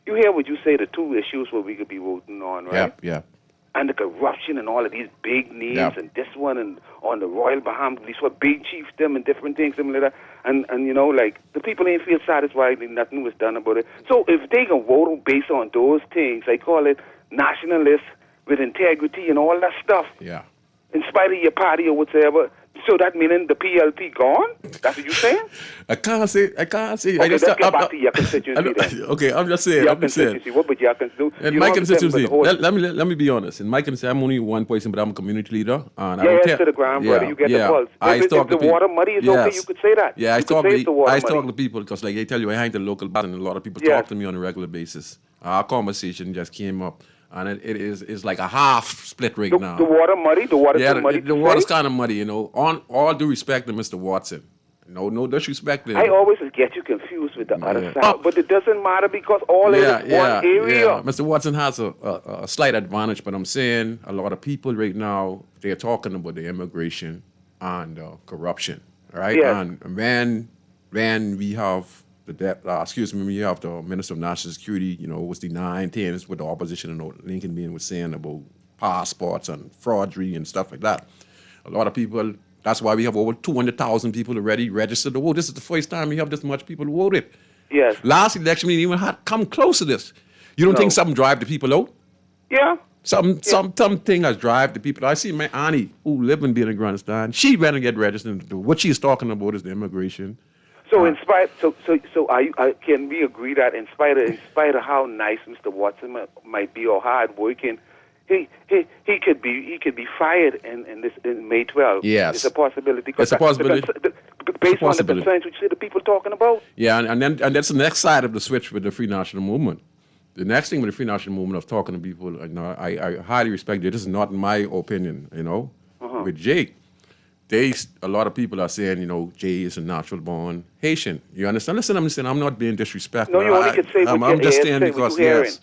You hear what you say, the two issues where we could be voting on, right? Yeah. And the corruption and all of these big names and this one and on the Royal Bahamas, these were big chiefdom and different things, something like that. And like the people ain't feel satisfied and nothing was done about it. So if they can vote based on those things, I call it nationalists with integrity and all that stuff. Yeah. In spite of your party or whatever. So that meaning the PLP gone? That's what you're saying? I can't say. Okay, let's get back to your constituency then. Okay, I'm just saying. Your constituency. What would your constituency do? In my constituency, let me be honest. In my constituency, I'm only one person, but I'm a community leader. And to the ground, brother. You get the pulse. If the water muddy is okay, you could say that. Yeah, I talk to people because, like they tell you, I hang the local bus, and a lot of people talk to me on a regular basis. Our conversation just came up. And it's like a half split right now. The water muddy? The water's muddy? The water's kind of muddy, On all due respect to Mr. Watson. No disrespect. I always get you confused with the other side. But it doesn't matter because all is one area. Yeah. Mr. Watson has a slight advantage, but I'm saying a lot of people right now, they're talking about the immigration and corruption, right? Yes. And when we have we have the Minister of National Security, was denying things with the opposition and Lincoln being was saying about passports and forgery and stuff like that. A lot of people, that's why we have over 200,000 people already registered to vote. This is the first time we have this much people voted. Yes. Last election, we didn't even had come close to this. You don't think something drive the people out? Yeah. Something has drive the people. I see my auntie who live in Afghanistan. She went and get registered. What she's talking about is the immigration. So can we agree that in spite of how nice Mr. Watson might be or hard working, he could be fired in May 12th. Yes, it's a possibility. It's a possibility. Based on the concerns which the people talking about. Yeah, and that's the next side of the switch with the Free National Movement. The next thing with the Free National Movement of talking to people, I highly respect it. This is not my opinion. With Jake. A lot of people are saying, Jay is a natural born Haitian. You understand? Listen, I'm saying I'm not being disrespectful. No, you only can say what I'm just saying hearing, because yes.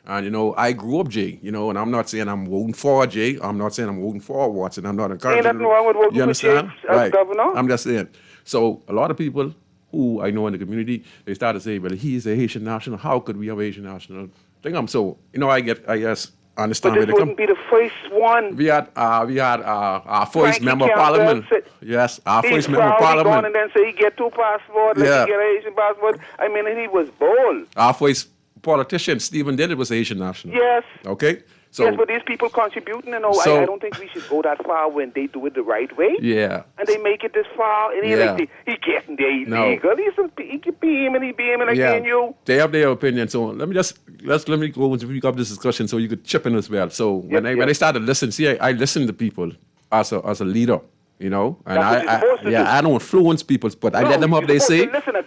And I grew up Jay, and I'm not saying I'm voting for Jay. I'm not saying I'm voting for Watson. I'm not encouraging. Ain't nothing wrong with voting for Jay as governor. I'm just saying. So a lot of people who I know in the community, they start to say, well, he's a Haitian national. How could we have a Haitian national? I guess. Understand but this wouldn't be the first one. We had our first member of parliament. Yes, our first member of parliament. Gone and then say he get 2 passports, he get an Asian passport. He was bold. Our first politician, Stephen Dillard, was Asian national. Yes. Okay, So, yes, but these people contributing, I don't think we should go that far when they do it the right way. Yeah. And they make it this far, and he getting there illegal. He keep beaming like you. They have their opinion. So let me go and pick up this discussion so you could chip in as well. So when I started listening, I listen to people as a leader. And I don't influence people, but I let them have they say. Listen, a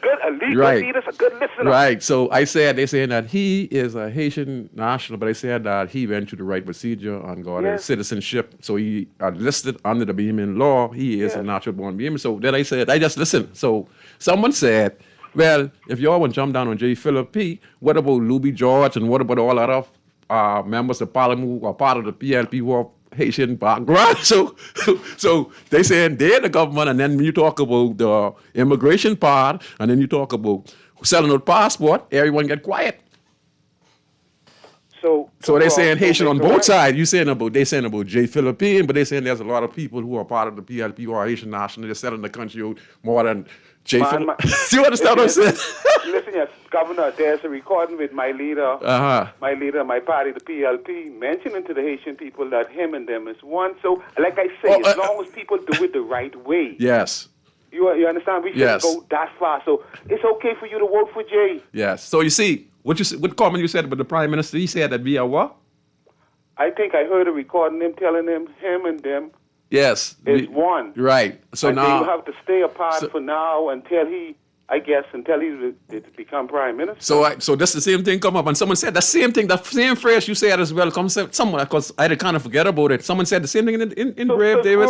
leader's a good listener. Right. So they saying that he is a Haitian national, but they said that he went through the right procedure and got his citizenship. So he listed under the Bahamian law. He is a natural born Bahamian. So then I said, I just listened. So someone said, well, if y'all want to jump down on J. Philip P., what about Louis George and what about all other members of Parliament who are part of the PLP who are Haitian background? So they saying they're the government, and then when you talk about the immigration part, and then you talk about selling out passport, everyone get quiet. So they're saying Haitian on both sides. They saying about J. Philippine, but they're saying there's a lot of people who are part of the PLP who are Haitian national. They're selling the country out more than J. Philippine. Do you understand what I'm saying? Listen, yes, Governor, there's a recording with my leader, my party, the PLP, mentioning to the Haitian people that him and them is one. So, like I say, as long as people do it the right way. Yes. You understand? We shouldn't go that far. So it's okay for you to vote for Jay. Yes. So you see, what comment you said about the Prime Minister, he said that we are what? I think I heard a recording him telling him and them is one. Right. So and now they have to stay apart for now until he become Prime Minister. So that's the same thing come up, and someone said the same thing, the same phrase you said as well. Someone, because I kind of forget about it. Someone said the same thing in Brave Davis.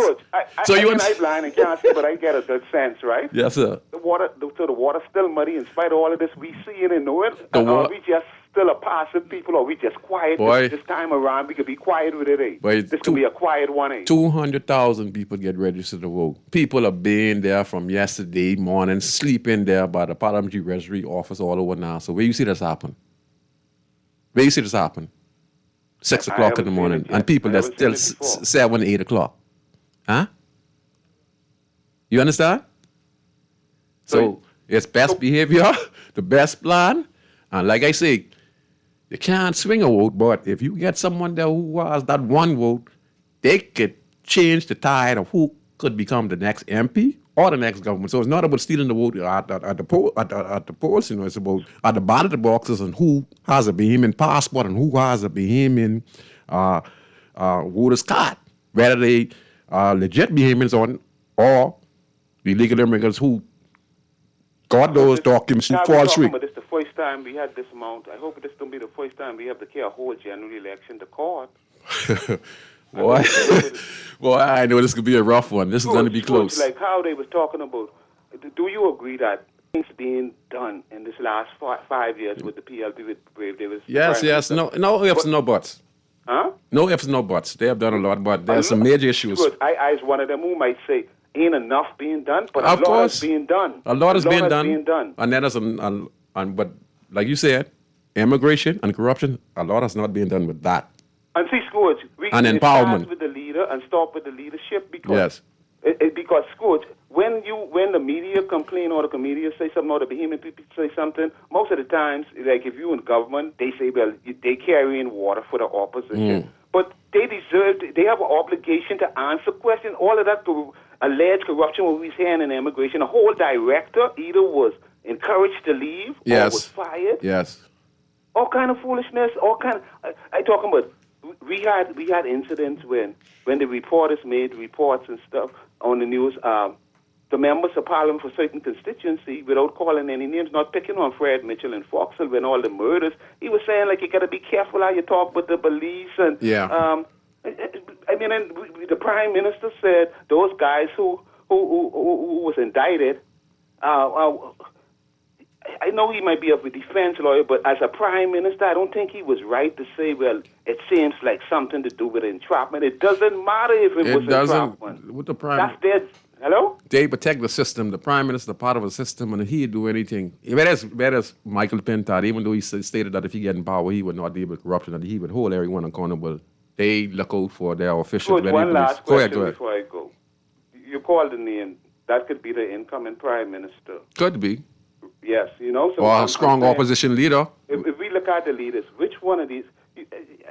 I'm blind and can't see, but I get a good sense, right? Yes, sir. The water's still muddy in spite of all of this. We see it and know it. We just still a passive people, or we just quiet. This time around, we could be quiet with it. This could be a quiet one. 200,000 people get registered to vote. People are being there from yesterday morning, sleeping there by the Parliamentary Registry office all over now. So where you see this happen? 6 o'clock in the morning, and people that's still 7, 8 o'clock. Huh? You understand? So it's best behavior, the best plan, and like I say, you can't swing a vote, but if you get someone there who has that one vote, they could change the tide of who could become the next MP or the next government. So it's not about stealing the vote at the polls. It's about at the ballot boxes and who has a Bahamian passport and who has a Bahamian voter's card, whether they are legit Bahamians or the illegal immigrants who got those documents who fall through. But it's the first time we had this amount. I hope this don't be the first time we have to carry a whole general election to court. Boy, I know this could be a rough one. This is going to be close. Like how they was talking about. Do you agree that things being done in this last 5 years with the PLP with Brave Davis? Yes. No ifs, no buts. Huh? No ifs, no buts. They have done a lot, but there's some major issues. Good. I was one of them who might say ain't enough being done, but a lot is being done. A lot is being done. And that is but like you said, immigration and corruption, a lot is not being done with that. And see, Scrooge, we can start with the leader and stop with the leadership because because Scrooge, when the media complain or the media say something or the Bahamian people say something, most of the times, like if you're in government, they say, well, they carry in water for the opposition. But they have an obligation to answer questions. All of that alleged corruption what we're hearing in immigration, a whole director either was encouraged to leave or was fired. Yes. All kind of foolishness, I talking about. We had incidents when the reporters made reports and stuff on the news. The members of Parliament for certain constituency, without calling any names, not picking on Fred Mitchell and Foxall when all the murders, he was saying like you got to be careful how you talk with the police and and the Prime Minister said those guys who was indicted. I know he might be a defense lawyer, but as a prime minister, I don't think he was right to say, well, it seems like something to do with entrapment. It doesn't matter if it was entrapment. With the prime, that's dead. Hello? They protect the system. The prime minister part of the system, and he'd do anything. Whereas Michael Pintard, even though he stated that if he get in power, he would not deal with corruption, and he would hold everyone accountable. They look out for their officials. Good. One last question before I go. You called the name. That could be the incoming prime minister. Could be. Yes, So or a strong opposition leader. If we look at the leaders, which one of these,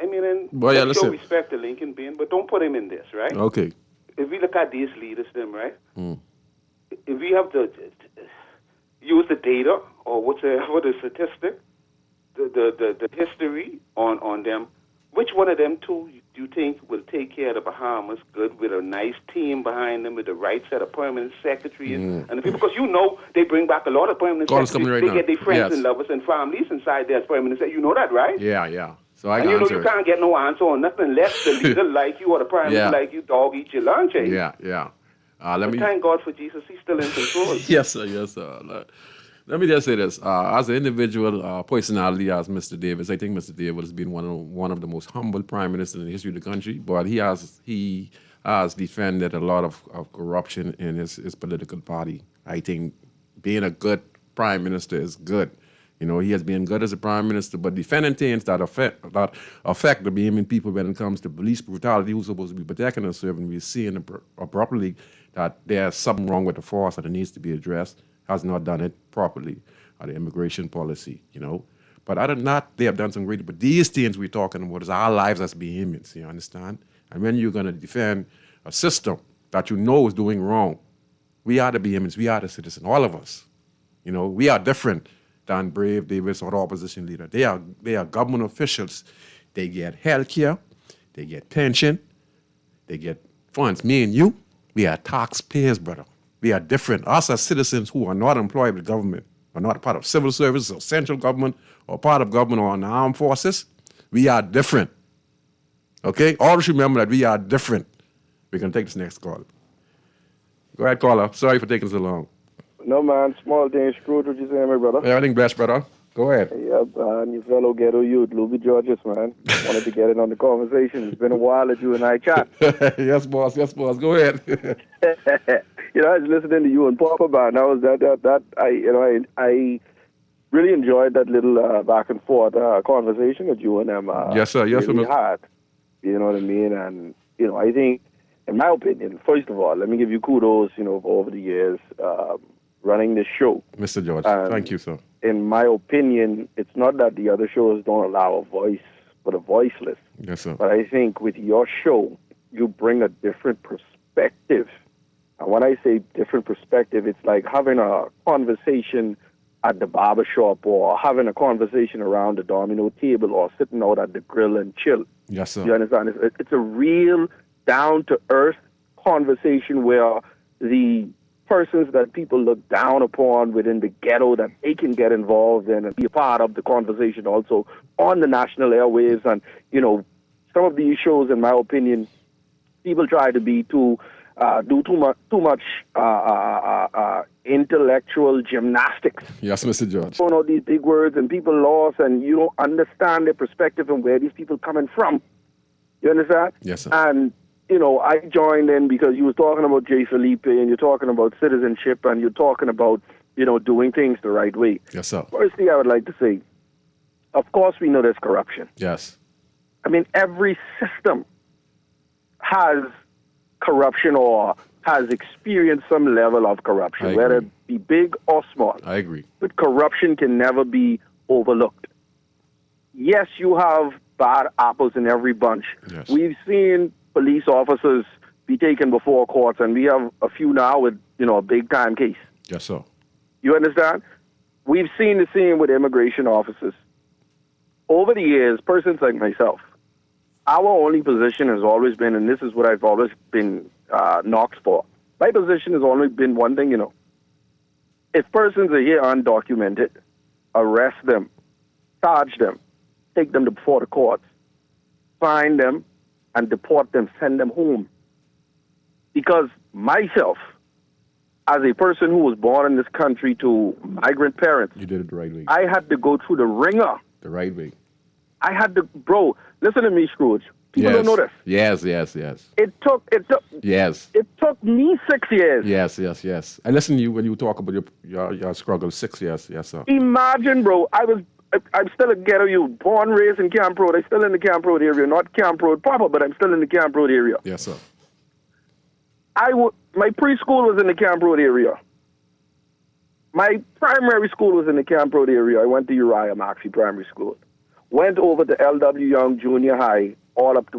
I mean, and Well, yeah, let's show listen. respect to Lincoln Bean, but don't put him in this, right? Okay. If we look at these leaders, them, right? If we have to use the data or whatever the statistic, the history on them, which one of them two do you think will take care of the Bahamas good with a nice team behind them with the right set of permanent secretaries and the people? Because they bring back a lot of permanent secretaries. They get their friends and lovers and families inside their permanent secretaries. You know that, right? Yeah. So I and can answer you it. can't get no answer on nothing unless the leader like you or the prime minister like you, dog eat your lunch. Eh? Yeah. Thank God for Jesus, he's still in control. Yes, sir. Let me just say this. As an individual personality, as Mr. Davis, I think Mr. Davis has been one of the most humble prime ministers in the history of the country, but he has defended a lot of corruption in his political party. I think being a good prime minister is good. You know, he has been good as a prime minister, but defending things that affect the Bahamian people when it comes to police brutality, who's supposed to be protecting and serving, we're seeing abruptly that there's something wrong with the force and it needs to be addressed. Has not done it properly, the immigration policy, you know. But other than that, they have done some great. But these things we're talking about is our lives as Bahamians, you understand? And when you're going to defend a system that you know is doing wrong, we are the Bahamians, we are the citizens, all of us. You know, we are different than Brave Davis or the opposition leader. They are government officials. They get health care, they get pension, they get funds. Me and you, we are taxpayers, brother. We are different. Us as citizens who are not employed with government, are not part of civil service or central government or part of government or in the armed forces, we are different. Okay? Always remember that we are different. We can take this next call. Go ahead, caller. Sorry for taking so long. No, man. Small thing, Scrooge, what you saying, my brother? Everything blessed, brother. Go ahead. Yep, and your fellow ghetto youth, Louis Georges, man. Wanted to get in on the conversation. It's been a while that you and I chat. Yes, boss. Go ahead. You know, I was listening to you and Papa Band. I really enjoyed that little back and forth conversation that you and them yes, sir. really had. You know what I mean? And, you know, I think, in my opinion, first of all, let me give you kudos, you know, for over the years running this show. Mr. George, thank you, sir. In my opinion, it's not that the other shows don't allow a voice for the voiceless. Yes, sir. But I think with your show, you bring a different perspective. And when I say different perspective, it's like having a conversation at the barbershop or having a conversation around the domino table or sitting out at the grill and chill. Yes, sir. You understand? It's a real down-to-earth conversation where the persons that people look down upon within the ghetto, that they can get involved in and be a part of the conversation also on the national airwaves. And, you know, some of these shows, in my opinion, people try to be do too much intellectual gymnastics. Yes, Mr. George. You know, these big words and people lost and you don't understand their perspective and where these people coming from. You understand? Yes, sir. And you know, I joined in because you were talking about J. Felipe and you're talking about citizenship and you're talking about, you know, doing things the right way. Yes, sir. Firstly, I would like to say, of course we know there's corruption. Yes. I mean, every system has corruption or has experienced some level of corruption, whether it be big or small. I agree. But corruption can never be overlooked. Yes, you have bad apples in every bunch. Yes. We've seen police officers be taken before courts, and we have a few now with, you know, a big-time case. Yes, sir. You understand? We've seen the same with immigration officers. Over the years, persons like myself, our only position has always been, and this is what I've always been knocked for, my position has only been one thing, you know. If persons are here undocumented, arrest them, charge them, take them before the courts, fine them, and deport them, send them home. Because myself, as a person who was born in this country to migrant parents, you did it the right way. I had to go through the ringer. The right way. I had to, bro, listen to me, Scrooge. People don't know this. Yes. It took me 6 years. Yes. I listened to you when you talk about your struggle. 6 years. Yes, sir. Imagine, bro, I'm still a ghetto youth, born, raised in Camp Road. I'm still in the Camp Road area, not Camp Road proper, but I'm still in the Camp Road area. Yes, sir. My preschool was in the Camp Road area. My primary school was in the Camp Road area. I went to Uriah Maxey Primary School. went over to L.W. Young Junior High, all up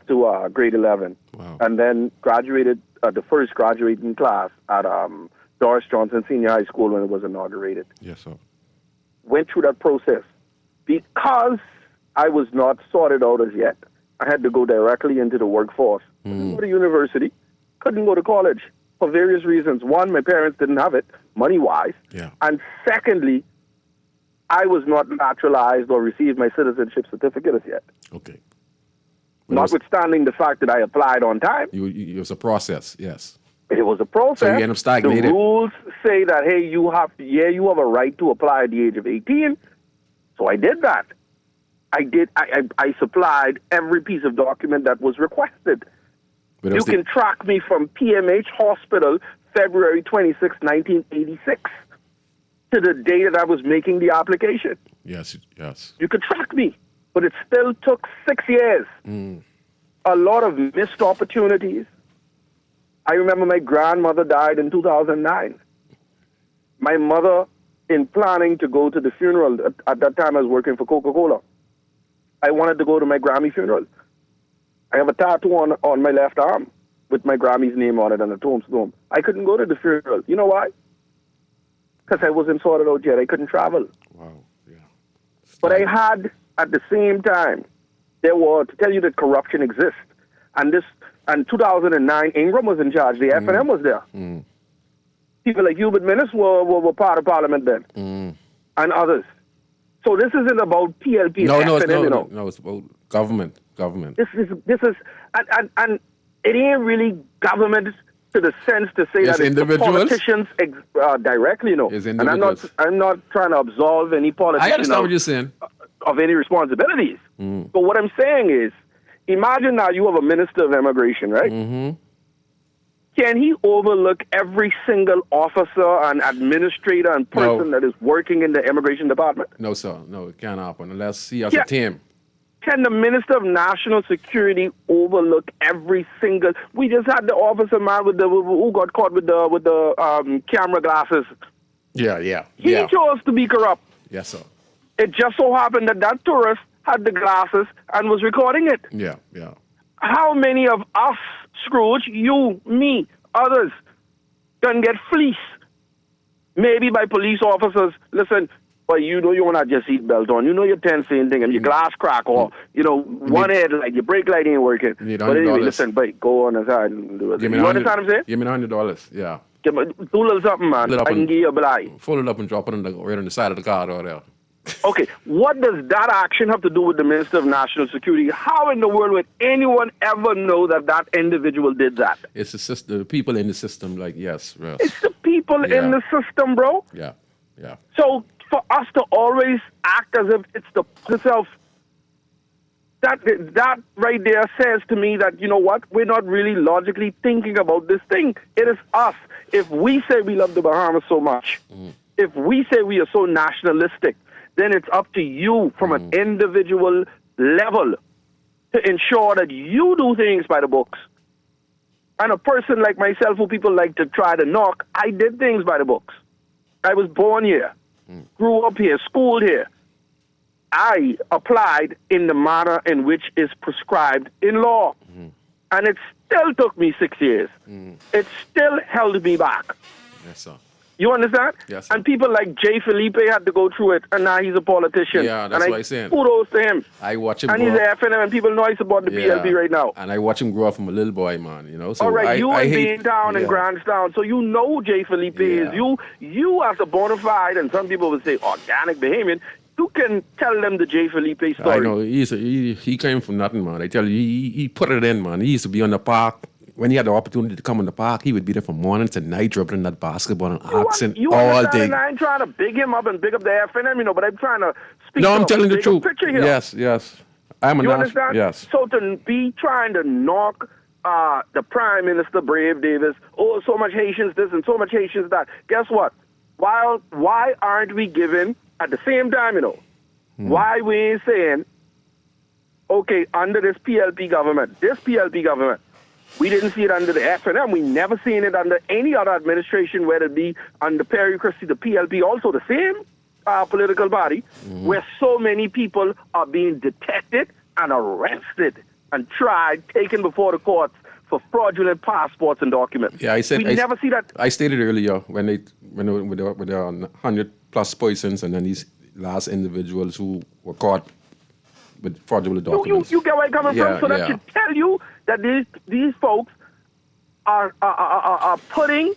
to grade 11, and then graduated the first graduating class at Doris Johnson Senior High School when it was inaugurated. Yes, sir. Went through that process. Because I was not sorted out as yet, I had to go directly into the workforce. Couldn't go to university, couldn't go to college for various reasons. One, my parents didn't have it, money-wise. Yeah. And secondly, I was not naturalized or received my citizenship certificate as yet. Okay. Notwithstanding the fact that I applied on time. It was a process, yes. It was a process. So you end up stagnated. The rules say that, hey, you have a right to apply at the age of 18. So I did that. I supplied every piece of document that was requested. You can track me from PMH Hospital, February 26, 1986, to the day that I was making the application. Yes, yes. You could track me, but it still took 6 years. A lot of missed opportunities. I remember my grandmother died in 2009. My mother, in planning to go to the funeral, at that time I was working for Coca-Cola. I wanted to go to my Grammy funeral. I have a tattoo on my left arm with my Grammy's name on it and a tombstone. I couldn't go to the funeral. You know why? Because I wasn't sorted out yet. I couldn't travel. Wow, yeah. But I had, at the same time, to tell you that corruption exists. And 2009, Ingram was in charge. The FNM was there. People like Hubert Minnis were part of Parliament then, and others. So this isn't about PLP. No, it's about government. This is, and it ain't really government to the sense to say that it's the politicians directly, And I'm not trying to absolve any politician. I understand what you're saying. Of any responsibilities. But what I'm saying is, imagine now you have a minister of immigration, right? Can he overlook every single officer and administrator and person that is working in the immigration department? No, sir. No, it can't happen unless he has a team. Can the Minister of National Security overlook every single? We just had the officer man who got caught with the camera glasses. Yeah. He chose to be corrupt. Yes, sir. It just so happened that tourist had the glasses and was recording it. Yeah. How many of us, Scrooge, you, me, others, can get fleeced? Maybe by police officers. Listen, but you know you want to have your seatbelt on. You know your 10 saying thing and your glass crack or, one headlight, your brake light ain't working. But anyway, listen, go on inside and do it. You understand what I'm saying? Give me $100, yeah. Give me do a little something, man. I can give you a blind. Fold it up and drop it right on the side of the car or there. Okay, what does that action have to do with the Minister of National Security? How in the world would anyone ever know that individual did that? It's the system, the people in the system, yes. It's the people in the system, bro. Yeah. So for us to always act as if it's the self, that right there says to me that, you know what, we're not really logically thinking about this thing. It is us. If we say we love the Bahamas so much, if we say we are so nationalistic, then it's up to you from an individual level to ensure that you do things by the books. And a person like myself who people like to try to knock, I did things by the books. I was born here, grew up here, schooled here. I applied in the manner in which is prescribed in law. And it still took me 6 years. It still held me back. Yes, sir. You understand? Yes. And people like Jay Felipe had to go through it, and now he's a politician. Yeah, that's what I'm saying. Kudos to him. I watch him and grow he's up. FNM, and people know I support the PLP right now. And I watch him grow up from a little boy, man, So all right, you I and hate, Beantown and Grandstown, so you know who Jay Felipe is. You as a bona fide, and some people would say organic Bahamian, you can tell them the Jay Felipe story. I know, he came from nothing, man. I tell you, he put it in, man. He used to be on the park. When he had the opportunity to come in the park, he would be there from morning to night, dribbling that basketball and asking all day. I ain't trying to big him up and big up the FNM, but I'm trying to speak no, to I'm telling the truth. Picture here. Yes. I'm a you understand? Yes. So to be trying to knock the Prime Minister, Brave Davis, so much Haitians this and so much Haitians that, guess what? Why aren't we given, at the same time, why we ain't saying, okay, under this PLP government, we didn't see it under the FNM. We never seen it under any other administration, whether it be under Perry Christie, the PLP, also the same. political party where so many people are being detected and arrested and tried, taken before the courts for fraudulent passports and documents. Yeah, I said we never see that. I stated earlier when with the 100+ persons and then these last individuals who were caught with fraudulent documents. You get where I'm coming from? So that should tell you that these folks are putting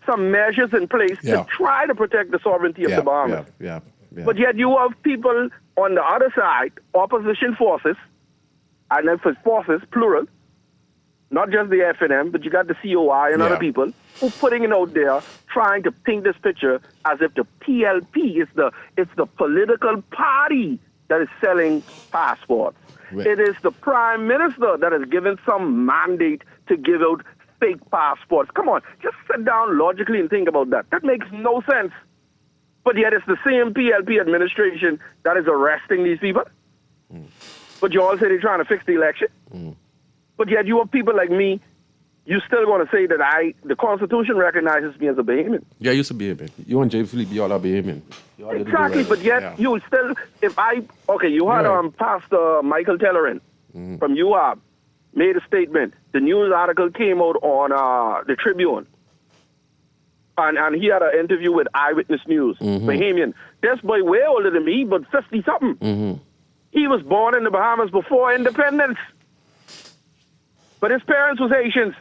some measures in place to try to protect the sovereignty of the Bahamas. But yet you have people on the other side, opposition forces, and then for forces, plural, not just the FNM, but you got the COI and other people who putting it out there trying to paint this picture as if the PLP is the political party that is selling passports. Right. It is the prime minister that has given some mandate to give out fake passports. Come on, just sit down logically and think about that. That makes no sense. But yet it's the same PLP administration that is arresting these people. But you all say they're trying to fix the election. But yet you have people like me, you still want to say that the Constitution recognizes me as a Bahamian. Yeah, you used to be a Bahamian. You and J. Philip, you all are Bahamian. Exactly, but yet you still, you had Pastor Michael Tellerin from UAB made a statement. The news article came out on the Tribune. And he had an interview with Eyewitness News, Bahamian. This boy way older than me, but 50-something. He was born in the Bahamas before independence. But his parents was Haitians.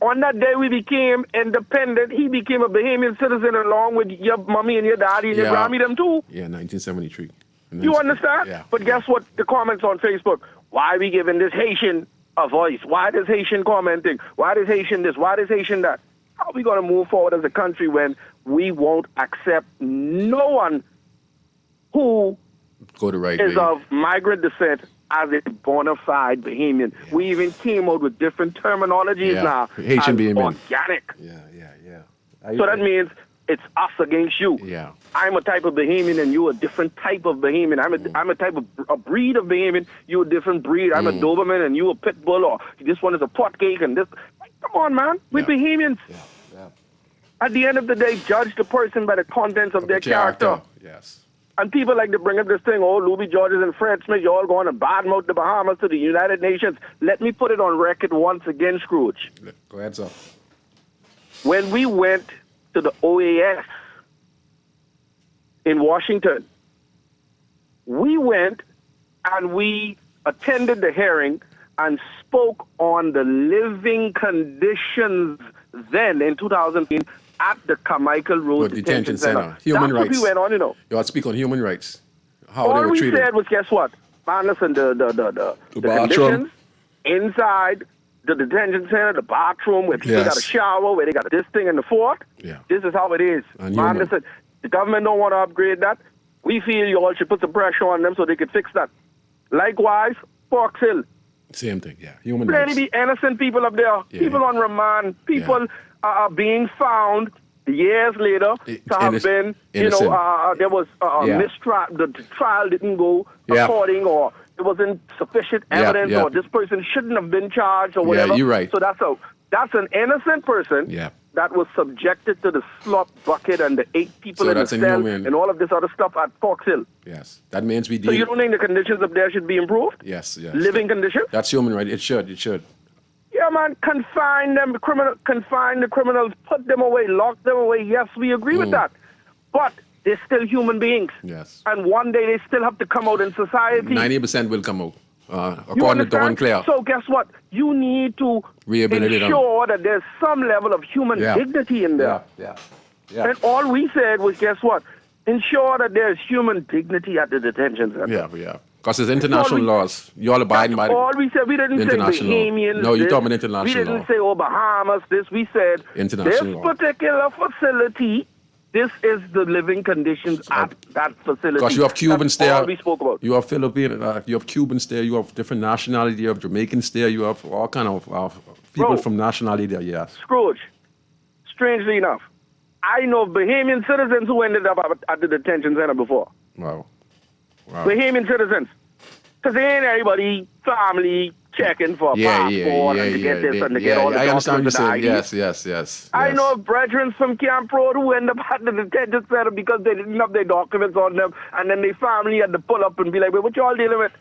On that day we became independent, he became a Bahamian citizen along with your mommy and your daddy and your Grammy them too. Yeah, 1973. You understand? Yeah. But guess what? The comments on Facebook, why are we giving this Haitian a voice? Why this Haitian commenting? Why this Haitian this? Why this Haitian that? How are we going to move forward as a country when we won't accept no one who is of migrant descent as a bona fide Bahamian? Yeah. We even came out with different terminologies now. Haitian Bahamian. Organic. Yeah. So that means it's us against you. Yeah. I'm a type of Bahamian and you a different type of Bahamian. I'm a type of a breed of Bahamian. You a different breed. I'm a Doberman and you a Pit Bull, or this one is a pot cake and this. Come on, man. We're Bahamians. Yeah. At the end of the day, judge the person by the contents of their character. Yes. And people like to bring up this thing, Louis Georges and Fred Smith, you all going to badmouth the Bahamas to the United Nations. Let me put it on record once again, Scrooge. Go ahead, sir. When we went to the OAS in Washington, we went and we attended the hearing and spoke on the living conditions then in 2015 at the Carmichael Road Detention Center. Human rights. That's what we went on, You ought to speak on human rights. How all they were we treated. said was, guess what? Man, listen, the conditions inside the detention center, the bathroom where people got a shower, where they got this thing and the fourth. Yeah. This is how it is. Man, listen, the government don't want to upgrade that. We feel you all should put some pressure on them so they can fix that. Likewise, Fox Hill. Same thing, human rights. Plenty be innocent people up there. People on remand. People are being found years later to have been, innocent. There was a mistrial. The trial didn't go according, or there wasn't sufficient evidence, or this person shouldn't have been charged, or whatever. Yeah, you're right. So that's an innocent person that was subjected to the slop bucket and the 8 people in the cell and all of this other stuff at Fox Hill. Yes, that means we So you don't think the conditions up there should be improved? Yes. Living conditions? That's human right. It should. Yeah, man, confine the criminals, put them away, lock them away. Yes, we agree with that. But they're still human beings. Yes. And one day they still have to come out in society. 90% will come out. According to Don Clare. So guess what? You need to ensure that there's some level of human dignity in there. Yeah. And all we said was, guess what? Ensure that there's human dignity at the detention center. Yeah. Because it's international laws. You all abiding by all we said. We didn't say Bahamians. No, you're talking about international law. We didn't say, Bahamas this. We said international this particular facility, this is the living conditions at that facility. Because you have Cubans there. All we spoke about. You have Filipino, you have Cubans there. You have different nationality. You have Jamaicans there. You have all kind of people from nationality there. Yes. Scrooge. Strangely enough, I know Bahamian citizens who ended up at the detention center before. Wow. Bahamian citizens. Because they ain't everybody, family, checking for a passport and to get this and to get all the I understand what documents you're and saying. ID. Yes. I know of brethren from Camp Road who end up at the detention center because they didn't have their documents on them, and then their family had to pull up and be like, "Wait, what y'all dealing with?"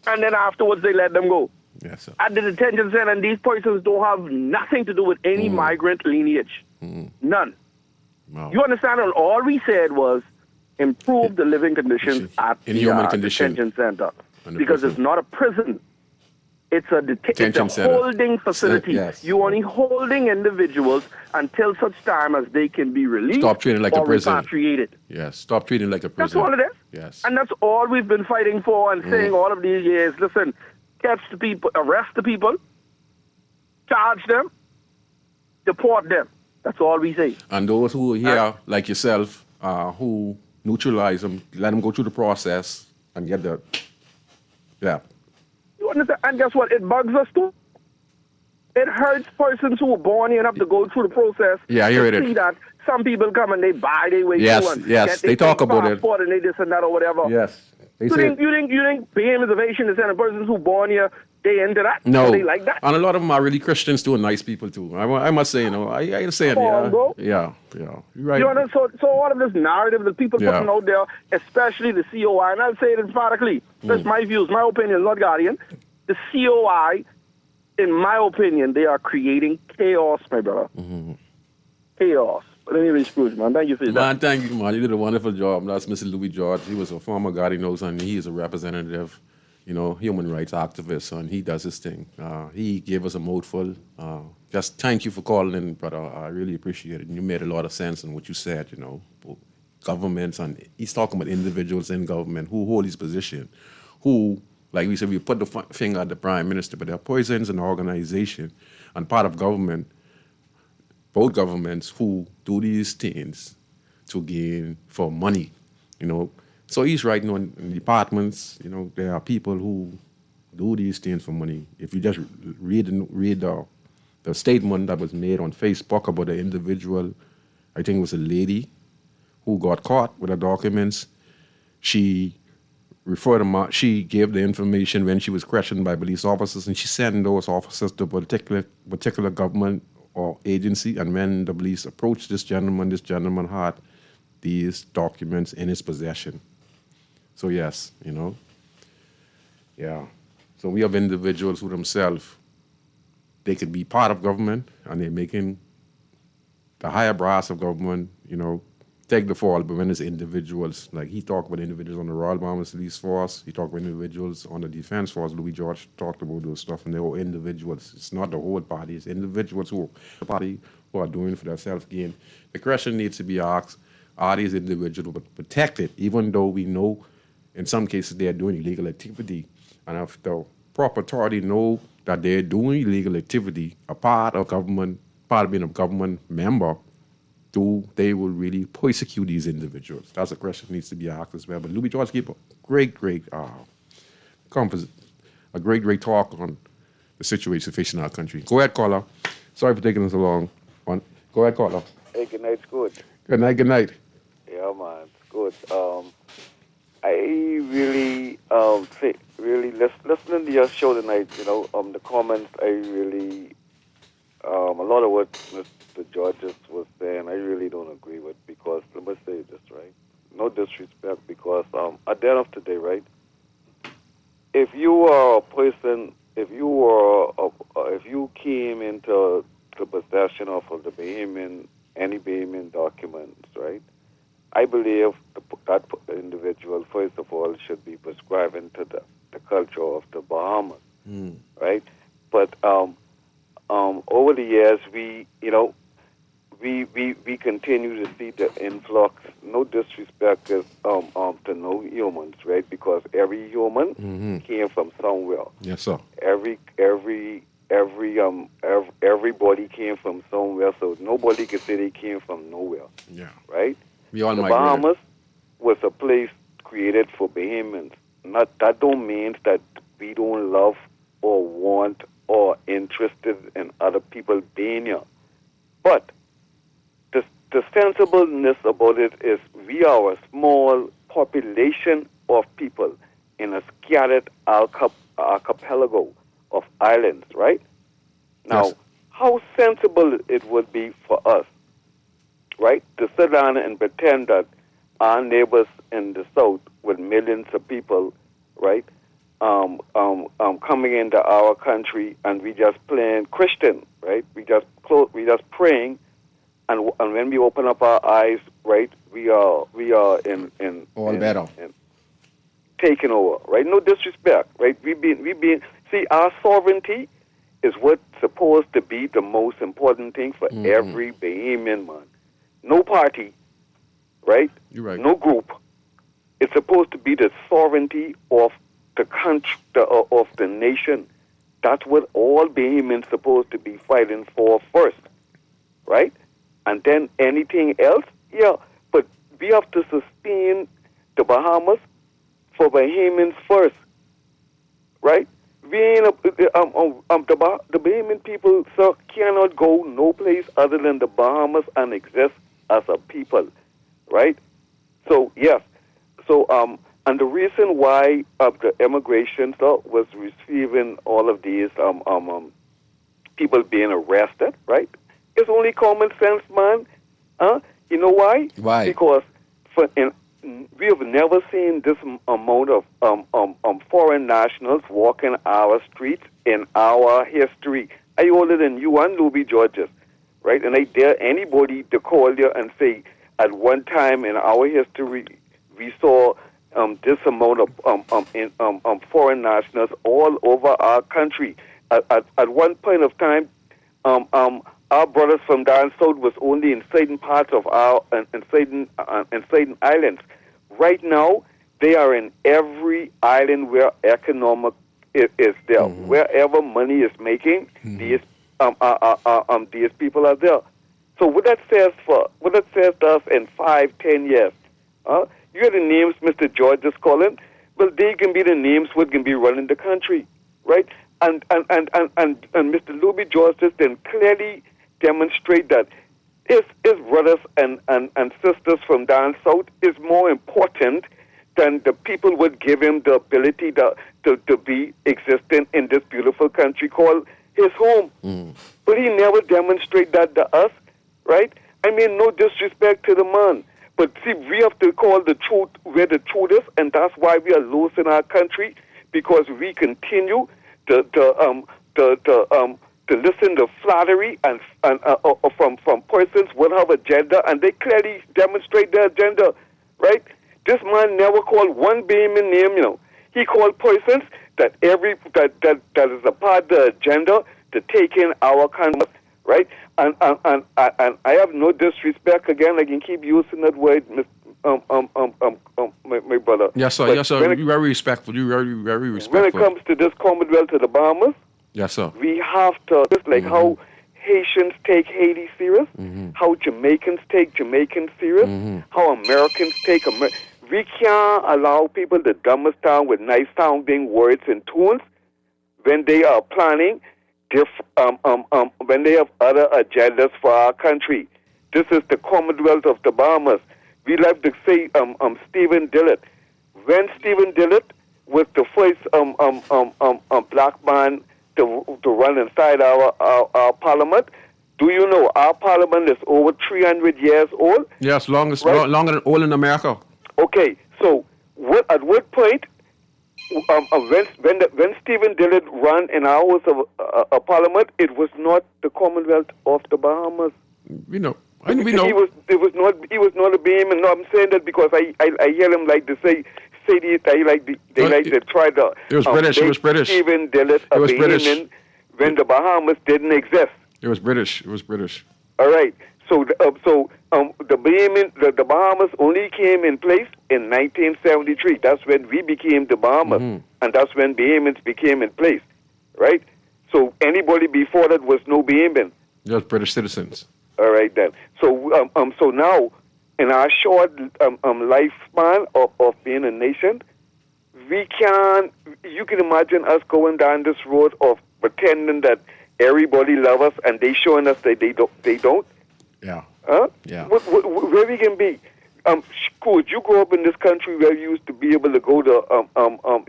And then afterwards they let them go. Yes, sir. At the detention center, and these persons don't have nothing to do with any migrant lineage. None. Wow. You understand? All we said was improve the living conditions at the detention center. 100%. Because it's not a prison. It's a Detention center. holding facility. Yes. You're only holding individuals until such time as they can be released Stop treating like or a prison. repatriated. Yes, stop treating like a prison. That's all it is. Yes. And that's all we've been fighting for and saying all of these years. Listen, catch the people, arrest the people, charge them, deport them. That's all we say. And those who are here, like yourself, who neutralize them, let them go through the process and get the, You understand? And guess what? It bugs us too. It hurts persons who were born here and have to go through the process. Yeah, I hear to it. see that some people come and they buy their way Yes, through and yes, get they their talk about it. passport and they this and that or whatever. Yes. They You say, think being evasion is and persons who born here, they into that? no. They like that? And a lot of them are really Christians too, and nice people too. I must say, I say it. Come on, bro. Yeah. You're right. You know, so all of this narrative that people putting out there, especially the COI, and I'll say it emphatically, that's my views, my opinion, not Guardian. The COI, in my opinion, they are creating chaos, my brother. Chaos. But anyway, Scrooge, man, thank you for that. Man, thank you, man. You did a wonderful job. That's Mr. Louis George. He was a former Guardian, and he is a representative, human rights activist, and he does his thing. He gave us a mouthful. Just thank you for calling in, brother. I really appreciate it. And you made a lot of sense in what you said, governments, and he's talking about individuals in government who hold his position, who, like we said, we put the finger at the prime minister, but they're poisons in the organization and part of government, both governments who do these things to gain for money, So he's right, in departments, there are people who do these things for money. If you just read the statement that was made on Facebook about the individual, I think it was a lady who got caught with the documents, she she gave the information when she was questioned by police officers, and she sent those officers to a particular government or agency. And when the police approached this gentleman had these documents in his possession. So yes, yeah. So we have individuals who themselves, they could be part of government, and they're making the higher brass of government, take the fall. But when it's individuals, like he talked about individuals on the Royal Bahamas Police Force, he talked about individuals on the Defense Force. Louis George talked about those stuff, and they were individuals. It's not the whole party. It's individuals who are doing it for their self-gain. The question needs to be asked, are these individuals protected, even though we know in some cases they are doing illegal activity? And if the proper authority know that they're doing illegal activity, a part of being a government member, they will really persecute these individuals? That's a question that needs to be asked as well. But Louis George gave a great talk on the situation facing our country. Go ahead, caller. Sorry for taking us along. Go ahead, caller. Hey, good night, Scrooge. Good night. Yeah, man, Scrooge. I really listening to your show tonight. The comments. I really a lot of what Mr. Georges was saying, I really don't agree with, because let me say this, right? No disrespect, because at the end of the day, right? If you are a person, if you came into the possession of any Bahamian documents, right? I believe that individual, first of all, should be prescribed into the culture of the Bahamas, right? But over the years, we continue to see the influx. No disrespect to no humans, right? Because every human came from somewhere. Yes, sir. Everybody came from somewhere, so nobody could say they came from nowhere. Yeah. Right? We all the migrated. Bahamas was a place created for Bahamians. That don't mean that we don't love or want or interested in other people being here. But the sensibleness about it is we are a small population of people in a scattered archipelago of islands, right? Now, Yes. how sensible it would be for us, right, to sit down and pretend that our neighbors in the south with millions of people, right, coming into our country, and we just playing Christian, right? We just praying, and when we open up our eyes, right, we are in better. taking over, right? No disrespect, right? We been see, our sovereignty is what's supposed to be the most important thing for every Bahamian man. No party, right? You're right. No group. It's supposed to be the sovereignty of the country, of the nation. That's what all Bahamians supposed to be fighting for first, right? And then anything else, yeah. But we have to sustain the Bahamas for Bahamians first, right? We ain't the Bahamian people, sir, cannot go no place other than the Bahamas and exist as a people, right? So yes, so and the reason why the immigration, sir, was receiving all of these people being arrested, right? It's only common sense, man. You know why? Why? Because we have never seen this amount of foreign nationals walking our streets in our history. I older than you and Louis Georges, right? And I dare anybody to call you and say, at one time in our history, we saw this amount of foreign nationals all over our country. At one point of time, our brothers from down south was only in certain parts of in certain islands. Right now, they are in every island where economic is there. Wherever money is making, these people are there. So what that says to us in 5-10 years, you hear the names Mr. George is calling. Well, they can be the names what can be running the country, right? And Mr. Louis George just then clearly demonstrate that his brothers and sisters from down south is more important than the people would give him the ability to be existent in this beautiful country called his home. But he never demonstrate that to us, right? I mean, no disrespect to the man. But see, we have to call the truth where the truth is, and that's why we are losing our country, because we continue to listen to flattery and from persons who have agenda, and they clearly demonstrate their agenda, right? This man never called one Bahamian name, you know. He called persons that is a part of the agenda to take in our country, right? And I have no disrespect. Again, I can keep using that word, my brother. Yes, sir. But Yes, sir. You're very respectful. You're very, very respectful. When it comes to this Commonwealth of the Bahamas, yes, sir. we have to, just like how Haitians take Haiti serious, how Jamaicans take Jamaicans serious, how Americans take we can't allow people to dumb us down with nice-sounding words and tunes when they are planning, when they have other agendas for our country. This is the Commonwealth of the Bahamas. We like to say Stephen Dillett. When Stephen Dillett was the first black man to run inside our parliament, do you know our parliament is over 300 years old? Yes, longer than all in America. Okay, so at what point, when Stephen Dillard ran in our House of Parliament, it was not the Commonwealth of the Bahamas. We know. We know. He was not a Bahamian. No, I'm saying that because I hear him like to say they like to try to. It was British. It was British. Stephen Dillard, a Bahamian, when the Bahamas didn't exist. It was British. It was British. All right. So the Bahamas only came in place in 1973. That's when we became the Bahamas, and that's when Bahamians became in place, right? So anybody before that was no Bahamian. Just British citizens. All right then. So so now, in our short lifespan of being a nation, we can. You can imagine us going down this road of pretending that everybody loves us, and they showing us that they don't. Yeah. Huh? Yeah. Where we can be. Could you grow up in this country where you used to be able to go to,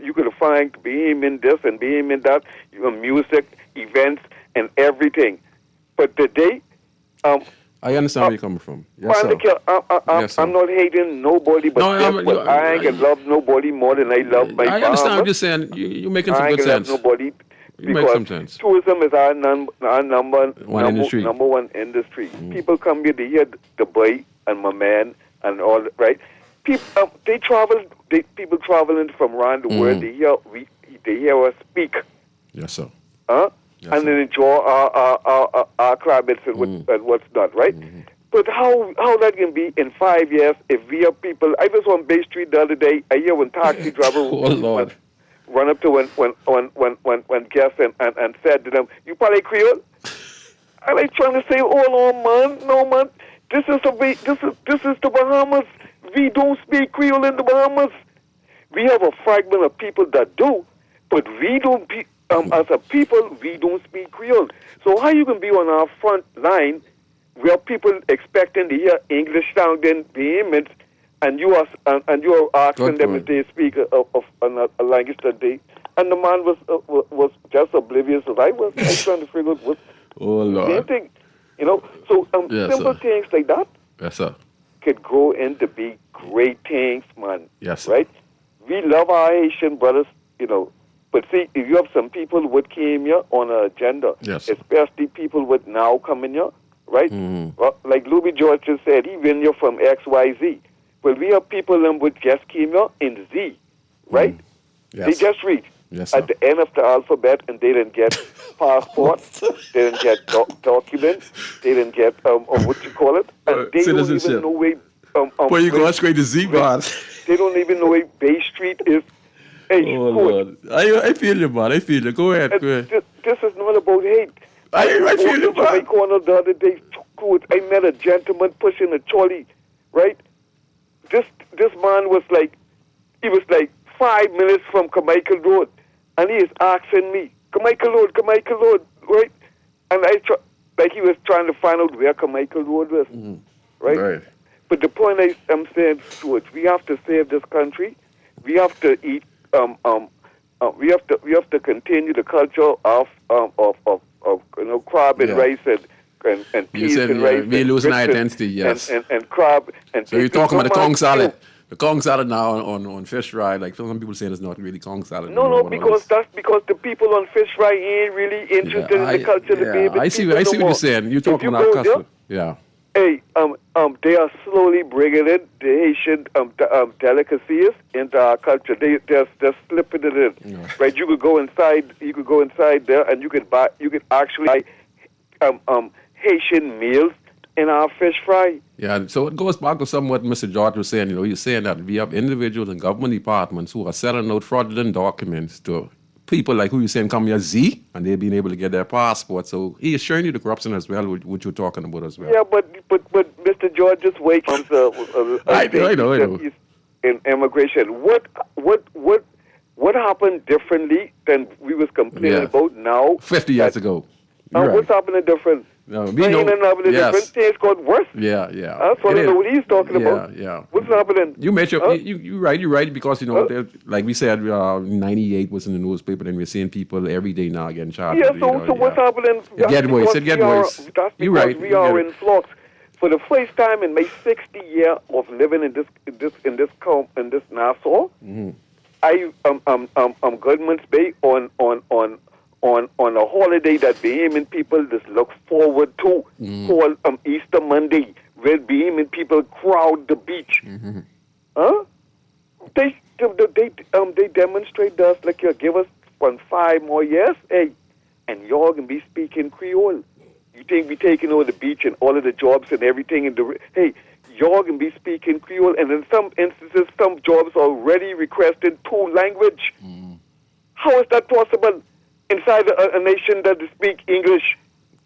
you could find BM in this and BM in that, music, events, and everything. But today, I understand where you're coming from. Yes, sir. Yes, sir. I'm not hating nobody, but I ain't gonna love nobody more than I love my I understand farmer. what you're saying. You're making some good sense. I ain't gonna love nobody You make some sense. tourism is our number industry. number one industry. People come here to hear the boy and my man and all that, right? People they travel. People traveling from around the world. They hear us speak. Yes, sir. Yes, and then enjoy our climate and what's not, right? But how that can be in 5 years if we have people? I was on Bay Street the other day. I hear one taxi driver run up to one guest and said to them, "You probably Creole?" And I trying to say, "Hold on, man, no man, this is the Bahamas. We don't speak Creole in the Bahamas. We have a fragment of people that do, but we don't. As a people, we don't speak Creole. So how you can be on our front line where people expecting to hear English sounding vehement, and you are asking them if they speak a language that they, and the man was just oblivious as I was. I was trying to figure out what same thing, So simple things like that, yes, sir, could grow into be great things, man. Yes, sir. Right? We love our Haitian brothers, But see, if you have some people who came here on an agenda, especially people with now coming here, right? Well, like Louis George just said, he been here from XYZ. Well, we have people who just came here in Z, right? Yes. They just read at the end of the alphabet, and they didn't get passport, they didn't get documents, they didn't get what you call it, and they don't even know where. Well, you go straight to Z, man. They don't even know where Bay Street is. Hey, Lord. I feel you, man. I feel you. Go ahead. This is not about hate. I feel you, man. My corner the other day, I met a gentleman pushing a trolley, right? This man was like 5 minutes from Carmichael Road, and he is asking me, Carmichael Road, right? And he was trying to find out where Carmichael Road was, right? But the point I'm saying, Stuart, we have to save this country. We have to eat. We have to continue the culture of crab and rice and peas and rice. We lose our identity, yes. And crab and. So you're talking about the Kong salad. The Kong salad now on fish fry, like some people saying it's not really Kong salad. No, because the people on fish fry ain't really interested in the culture. I see what you're saying. You're talking about custom. Yeah. Hey, they are slowly bringing in the Haitian delicacies into our culture. They're slipping it in, right? You could go inside there, and you could actually buy Haitian meals in our fish fry. Yeah, so it goes back to somewhat Mr. George was saying. He's saying that we have individuals in government departments who are selling out fraudulent documents to people like who you saying come here Z, and they've been able to get their passport. So he is showing you the corruption as well, which you're talking about as well. Yeah, but Mr. George just wait comes I know. In immigration, what happened differently than we was complaining about now? 50 years ago. What's happening different? No, we know. Different things got worse. Yeah. That's what I know what he's talking about. Yeah. What's happening? You made you're right because like we said, 98 was in the newspaper, and we're seeing people every day now getting charged. Yeah. So what's happening? It get worse. That's because we are in flux. For the first time in my 60 year of living in this Nassau, I Goodman's Bay on a holiday that Bahamian people just look forward to, called Easter Monday, where Bahamian people crowd the beach. They demonstrate to us like you give us 5 more years, and y'all can be speaking Creole. You think we taking over the beach and all of the jobs and everything y'all can be speaking Creole, and in some instances, some jobs are already requesting 2 language. How is that possible inside a nation that speak English?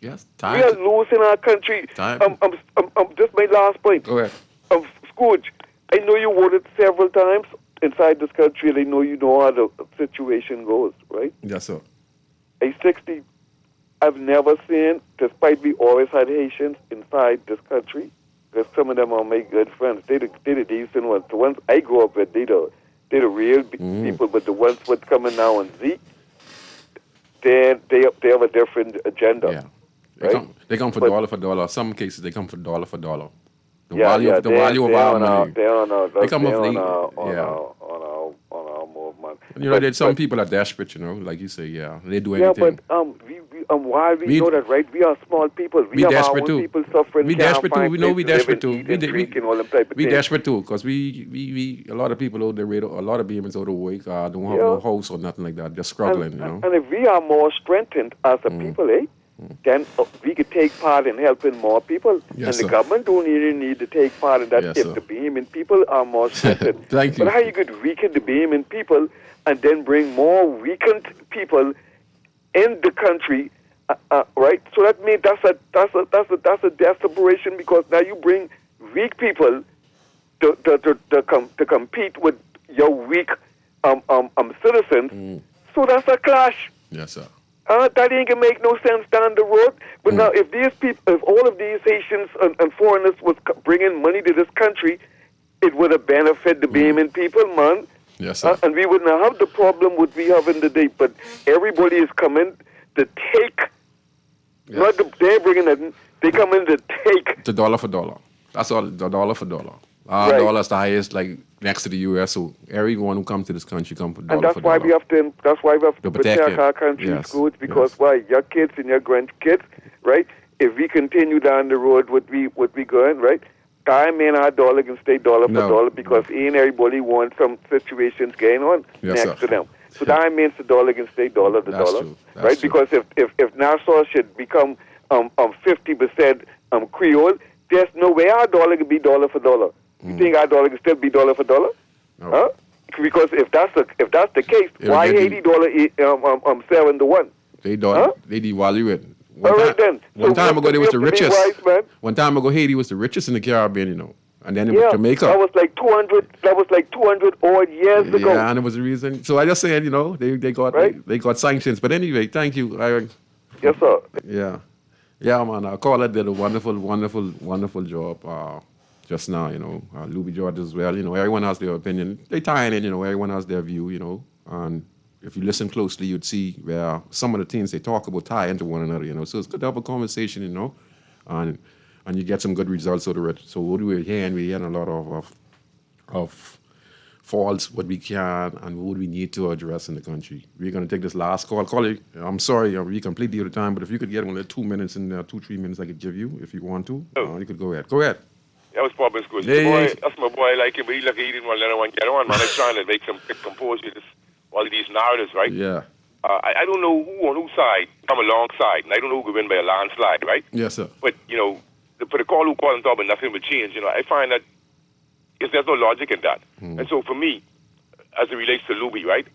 Yes, we are losing our country. Just my last point. Go ahead. Scrooge, I know you voted several times inside this country, and I know you know how the situation goes, right? Yes, sir. At 60, I've never seen, despite we always had Haitians inside this country, Because some of them are my good friends. They the decent ones. The ones I grew up with, they the real people. But the ones what's coming now on Z, they have a different agenda. Yeah. They come for dollar. Some cases they come for dollar. The value of our money. They come on our movement. There's some people are desperate. Like you say, they do anything. Yeah, but while we know that, right? We are small people. We have our own people suffering. We desperate too. We know we desperate too. We desperate desperate too because we a lot of people out there, a lot of BMs out of work don't have no house or nothing like that. They're struggling, And if we are more strengthened as a people, then we could take part in helping more people. Yes, and the sir. government don't really need to take part in that Yes, if sir. the Bahamian people are more strengthened. Thank you. But how you could weaken the Bahamian people and then bring more weakened people in the country, right? So that means that's a desperation because now you bring weak people to compete with your weak citizens. So that's a clash. Yes, sir. That ain't gonna make no sense down the road. But now, if these people, if all of these Haitians and foreigners was bringing money to this country, it would have benefited the Bahamian people, man. Yes, sir. And we wouldn't have the problem what we have in the day. But everybody is coming to take. Not they're bringing it. They come in to take. The dollar for dollar. That's all. The dollar for dollar. Our Right. dollar's the highest, like next to the U.S. So everyone who comes to this country come for dollar And that's for why dollar. we have to. That's why we have to protect protect it. our country Yes, schools because why your kids and your grandkids, right? If we continue down the road, what we going, right? I mean, our dollar can stay dollar for dollar because ain't everybody wants some situations going on Yes, next sir. to them. So that means the dollar can stay dollar to That's dollar, true. That's right? true. Because if Nassau should become 50% Creole, there's no way our dollar can be dollar for dollar. You think our dollar can still be dollar for dollar? No. Huh? Because if that's the case, It'll why get $80 7-1? They devalue it. All right then. One time ago, they was the we have to be richest. wise, man. One time ago, Haiti was the richest in the Caribbean, and then it was Yeah, Jamaica. that was like 200 odd years ago. Yeah, and it was the reason. So I just said, they got sanctions. But anyway, thank you. Yes, sir. Yeah, man. Our caller did a wonderful job just now. Louis George as well. Everyone has their opinion. They tie in. Everyone has their view. And if you listen closely, you'd see where some of the things they talk about tie into one another. So it's good to have a conversation. And you get some good results out of it. So what we're hearing a lot of faults, what we can and what we need to address in the country. We're going to take this last call. Caller, I'm sorry, we completely out of time, but if you could get only 2 minutes in there, 2-3 minutes I could give you if you want to. You could go ahead. Go ahead. That was Papa Scrooge. Hey. That's my boy. I like him, but he didn't want to let anyone get on, man. I'm trying to make some composure to all of these narratives, right? Yeah. I don't know who on whose side come alongside, and I don't know who could win by a landslide, right? Yes, sir. But, for the call who call and talk about nothing but change, I find that there's no logic in that. And so for me, as it relates to Louis, right,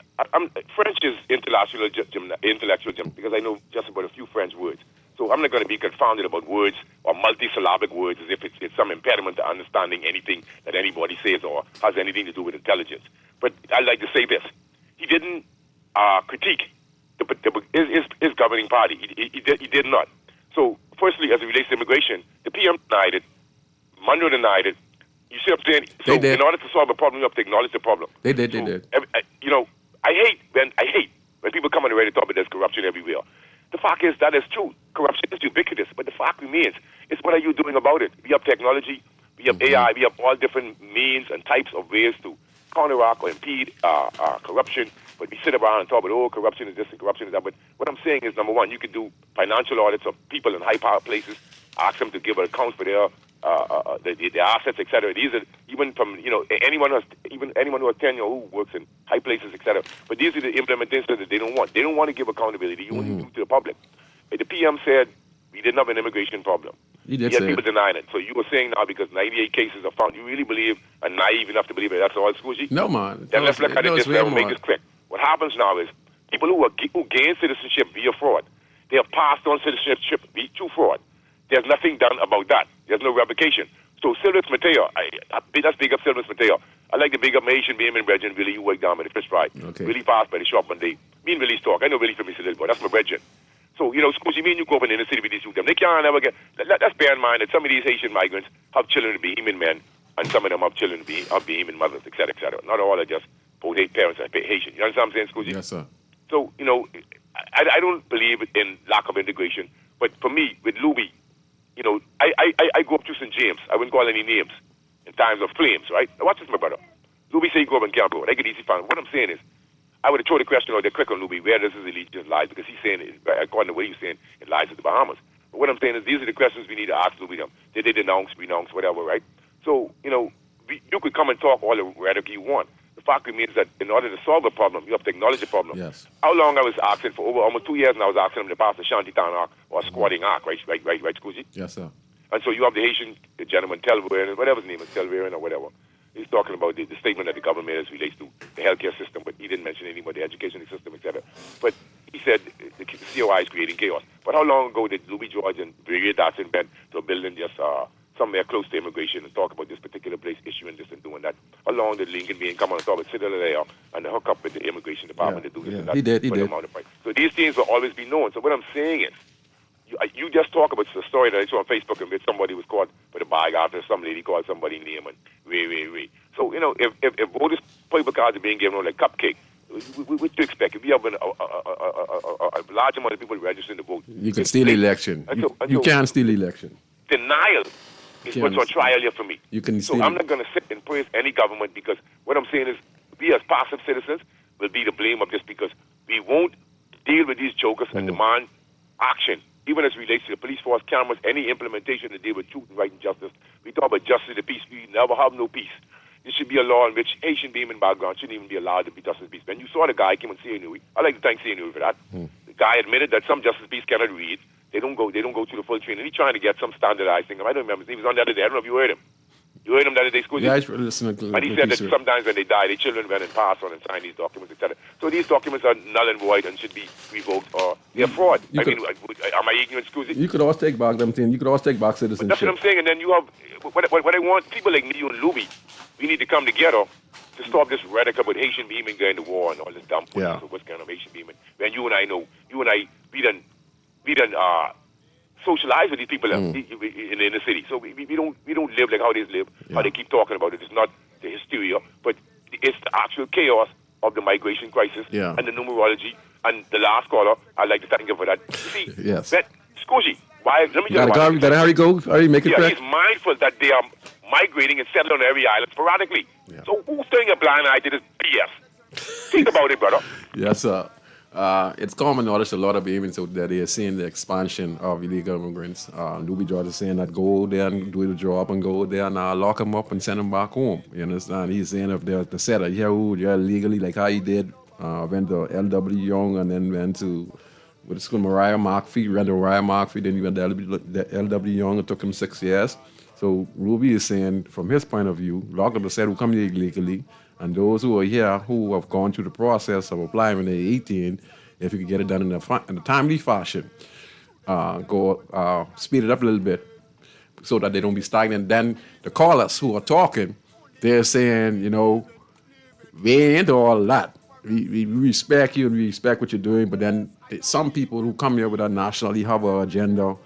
French is intellectual gym because I know just about a few French words. So I'm not going to be confounded about words or multisyllabic words as if it's some impediment to understanding anything that anybody says or has anything to do with intelligence. But I'd like to say this. He didn't critique his governing party. He did not. So, firstly, as it relates to immigration, the PM denied it. Monroe denied it. You see what I'm saying? So, in order to solve a problem, you have to acknowledge the problem. They did. I hate when people come on the radio and talk about there's corruption everywhere. The fact is that is true. Corruption is ubiquitous, but the fact remains, it's what are you doing about it? We have technology, we have AI, we have all different means and types of ways to counteract or impede corruption, but we sit around and talk about, corruption is this and corruption is that. But what I'm saying is, number one, you could do financial audits of people in high-power places, ask them to give an account for their assets, etc. These are even from anyone who has tenure who works in high places, etc. But these are the implementations that they don't want. They don't want to give accountability. You only do to the public. The PM said we didn't have an immigration problem. Yet people denying it. So you were saying now because 98 cases are found, you really believe and naive enough to believe it. That's all, Scrooge? No, man. Then let's look at it this way. We'll make this quick. What happens now is people who gain citizenship via fraud, they have passed on citizenship through fraud. There's nothing done about that. There's no revocation. So Sylvus Mateo, let's big up Sylvus Mateo. I like to big up my Asian Bahamian brethren, Billy, who worked down by the fish fry. Okay. Really fast by the shop one day. Me and Billy's talk. I know Billy from Mr. Little Boy. That's my brethren. So, Scoozy, me and you go up in the inner city with these youth, they can't ever get... Let's bear in mind that some of these Haitian migrants have children to be Behemoth men, and some of them have children to be Behemoth mothers, et cetera, et cetera. Not all are just both parents are Haitian. You understand what I'm saying, Scoozy? Yes, sir. So, I don't believe in lack of integration, but for me, with Luby, I grew up to St. James. I wouldn't call any names in times of flames, right? Now, watch this, my brother. Luby say he grew up in Camp Road. I get easy found. What I'm saying is, I would have thrown the question out there quick on Luby, where does his allegiance lie? Because he's saying, according to what he's saying, it lies in the Bahamas. But what I'm saying is, these are the questions we need to ask Luby them. Did they renounce, whatever, right? So, you could come and talk all the rhetoric you want. The fact remains that in order to solve a problem, you have to acknowledge the problem. Yes. How long I was asking for over almost 2 years, and I was asking him to pass the Shantytown Arc or a squatting arc, right, Scoozy? Yes, sir. And so you have the Haitian gentleman, Telvarian, whatever his name is, Telvarian or whatever. He's talking about the statement that the government has relates to the healthcare system, but he didn't mention anything about the education system, etc. But he said the COI is creating chaos. But how long ago did Louis George and Brigadier Dotson went to a building just somewhere close to immigration and talk about this particular place issuing this and doing that? How long did Lincoln Bean come on and talk about Citadel there and hook up with the immigration department to do this and that? He did. So these things will always be known. So what I'm saying is, you just talk about the story that I saw on Facebook in which somebody was caught with a bag after some lady called somebody name and Ray. So, if voters' paper cards are being given out like cupcake, what do you expect? If you have a large amount of people registering to vote, you can steal the election. You can't steal the election. Denial is what's on trial here for me. You can so I'm not going to sit and praise any government because what I'm saying is we as passive citizens will be the blame of this because we won't deal with these jokers and demand action. Even as it relates to the police force, cameras, any implementation to deal with truth and right and justice. We talk about justice and peace. We never have no peace. There should be a law in which Haitian Beeman background shouldn't even be allowed to be justice peace. When you saw the guy came and CNUE, I like to thank CNUE for that. The guy admitted that some justice peace cannot read. They don't go through the full training. He's trying to get some standardized thing. I don't remember. He was on the other day. I don't know if you heard him. You heard him the other day, Scoozy? Yeah, I listened to and he said that sometimes when they die, their children went and pass on and sign these documents, etc. So these documents are null and void and should be revoked or they're fraud. Am I ignorant, Scoozy? You could always take back them things. You could always take back citizenship. But that's what I'm saying. And then you have, what I want, people like me and Luby, we need to come together to stop this rhetoric about Haitian Beeman going to war and all this dumb bullshit. So what's going on Haitian Beeman? When you and I, we done socialize with these people in the inner city. So we don't live like how they live, how they keep talking about it. It's not the hysteria, but it's the actual chaos of the migration crisis and the numerology. And the last caller, I'd like to thank him for that. You see, Scoozy, let me tell you. Gotta hurry, go. Hurry, make it quick. He's mindful that they are migrating and settling on every island sporadically. So who's turning a blind eye to this BS? Think about it, brother. Yes, sir. It's common knowledge a lot of Bahamians out there, they are seeing the expansion of illegal immigrants. Louis George is saying that go there and do the job and go there and lock them up and send them back home. You understand? He's saying if they're the setter, you're illegally, like how he did, went to L.W. Young and then went to, what is called Mariah Markfee, ran to Mariah Markfee, then he went to L.W. Young, it took him 6 years. So Ruby is saying, from his point of view, lock up the set who come here illegally, and those who are here who have gone through the process of applying when they're 18, if you can get it done in a timely fashion, speed it up a little bit so that they don't be stagnant. Then the callers who are talking, they're saying, we ain't into all that. We respect you and we respect what you're doing, but then some people who come here with a nationally have an agenda,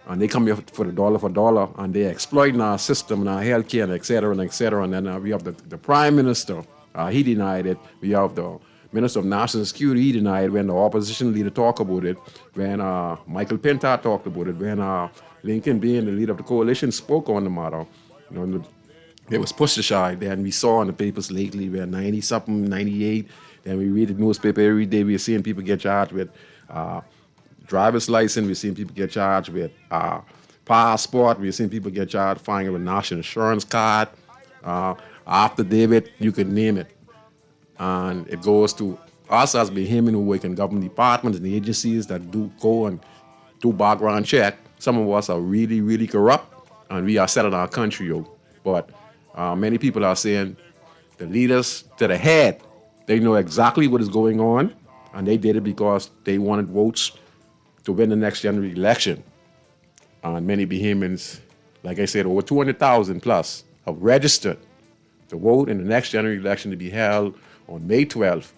and they come here for the dollar for dollar, and they're exploiting our system and our healthcare and et cetera and et cetera. And then we have the Prime Minister, he denied it. We have the Minister of National Security, he denied it when the opposition leader talked about it, when Michael Pintar talked about it, when Lincoln Bean, the leader of the coalition, spoke on the matter. It was pushed aside. Then we saw in the papers lately, we're 90-something, 98. Then we read the newspaper every day, we're seeing people get charged with driver's license, we're seeing people get charged with passport, we're seeing people get charged finding a national insurance card, after David, you could name it. And it goes to us as Bahamian who work in government departments and agencies that do go and do background check. Some of us are really, really corrupt, and we are selling our country out. But many people are saying the leaders to the head, they know exactly what is going on, and they did it because they wanted votes to win the next general election. And many Bahamians, like I said, over 200,000 plus have registered to vote in the next general election to be held on May 12th.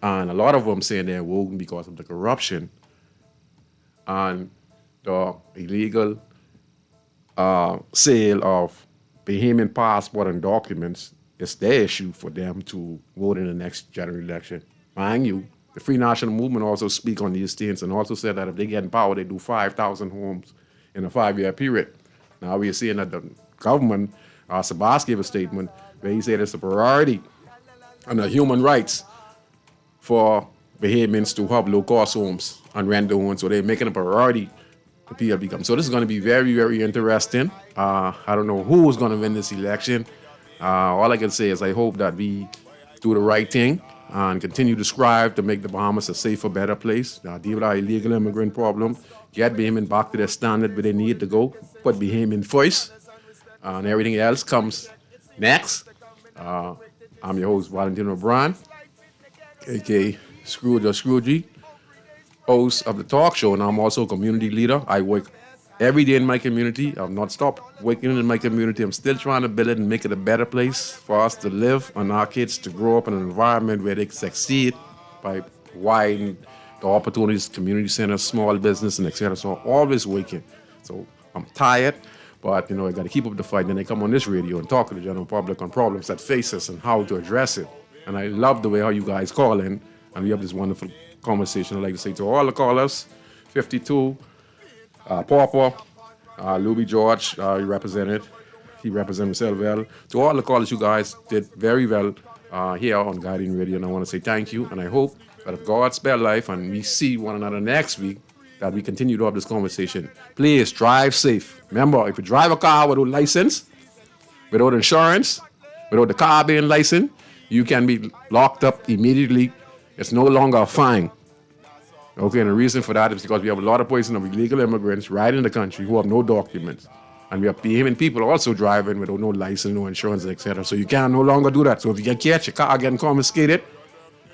And a lot of them saying they're voting because of the corruption and the illegal sale of Bahamian passport and documents, it's their issue for them to vote in the next general election. Mind you, the Free National Movement also speak on these things and also said that if they get in power, they do 5,000 homes in a 5-year period. Now we are seeing that the government, Sabas gave a statement where he said it's a priority under human rights for Bahamians to have low-cost homes and rent their homes, so they're making a priority to people become. So this is going to be very, very interesting. I don't know who is going to win this election. All I can say is I hope that we do the right thing and continue to strive to make the Bahamas a safer, better place. Deal with our illegal immigrant problem, get Bahamian back to their standard where they need to go, put Bahamian first, and everything else comes next. I'm your host, Valentino Bryan, a.k.a. Scrooge or Scroogey, host of the talk show, and I'm also a community leader. I work every day in my community. I've not stopped working in my community. I'm still trying to build it and make it a better place for us to live and our kids to grow up in an environment where they can succeed by widening the opportunities, community centers, small business, and etc. So I'm always working. So I'm tired, but I got to keep up the fight. Then I come on this radio and talk to the general public on problems that face us and how to address it. And I love the way how you guys call in, and we have this wonderful conversation. I'd like to say to all the callers, 52, Pauper, Louis George, he represented himself well. To all the callers, you guys did very well here on Guardian Radio, and I want to say thank you. And I hope that if God spare life and we see one another next week, that we continue to have this conversation. Please drive safe. Remember, if you drive a car without license, without insurance, without the car being licensed, you can be locked up immediately. It's no longer a fine. Okay, and the reason for that is because we have a lot of poison of illegal immigrants right in the country who have no documents. And we have Bahamian people also driving without no license, no insurance, etc. So you can no longer do that. So if you get catch, your car getting confiscated,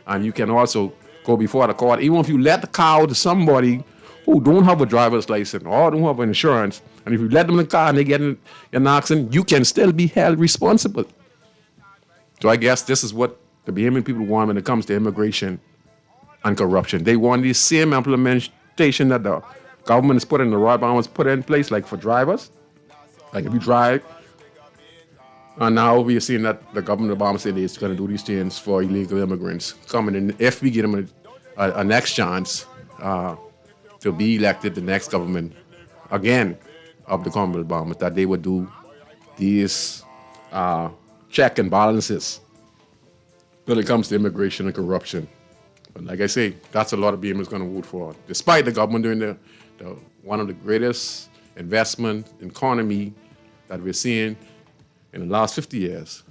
and you can also go before the court. Even if you let the car out to somebody who don't have a driver's license or don't have insurance, and if you let them in the car and they get in an accident, you can still be held responsible. So I guess this is what the Bahamian people want when it comes to immigration and corruption. They want the same implementation that the government has put in, the Royal Bahamas put in place, like for drivers. Like if you drive, and now we are seeing that the government of Bahamas is going to do these things for illegal immigrants coming in. If we give them a next chance to be elected, the next government again of the Commonwealth of Bahamas, that they would do these check and balances when it comes to immigration and corruption. But like I say, that's a lot of Bahamians going to vote for. Despite the government doing the one of the greatest investment in economy that we're seeing in the last 50 years,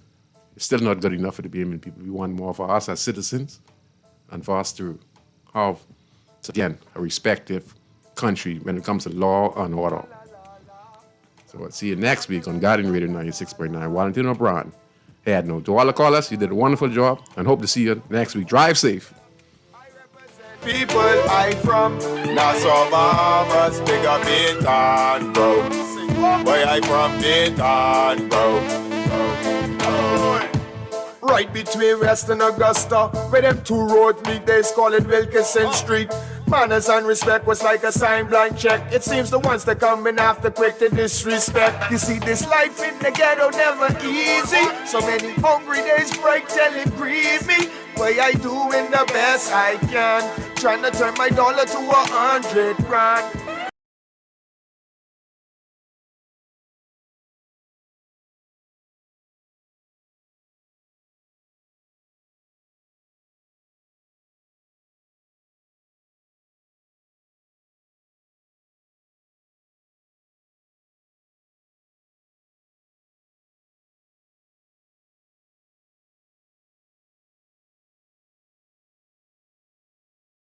it's still not good enough for the Bahamian people. We want more for us as citizens and for us to have, again, a respective country when it comes to law and order. So I'll see you next week on Guardian Radio 96.9. Valentino Bryan. To all the callers, you did a wonderful job, and hope to see you next week. Drive safe. People I from Nassau, Bahamas, big up Baytown, bro. Where I from Baytown, bro. Right between West and Augusta, where them two roads meet, they call it Wilkinson Street. Manners and respect was like a sign blank check. It seems the ones that coming after quick to disrespect. You see, this life in the ghetto never easy. So many hungry days break till it grieve me. Way I doing the best I can, trying to turn my dollar to 100 grand.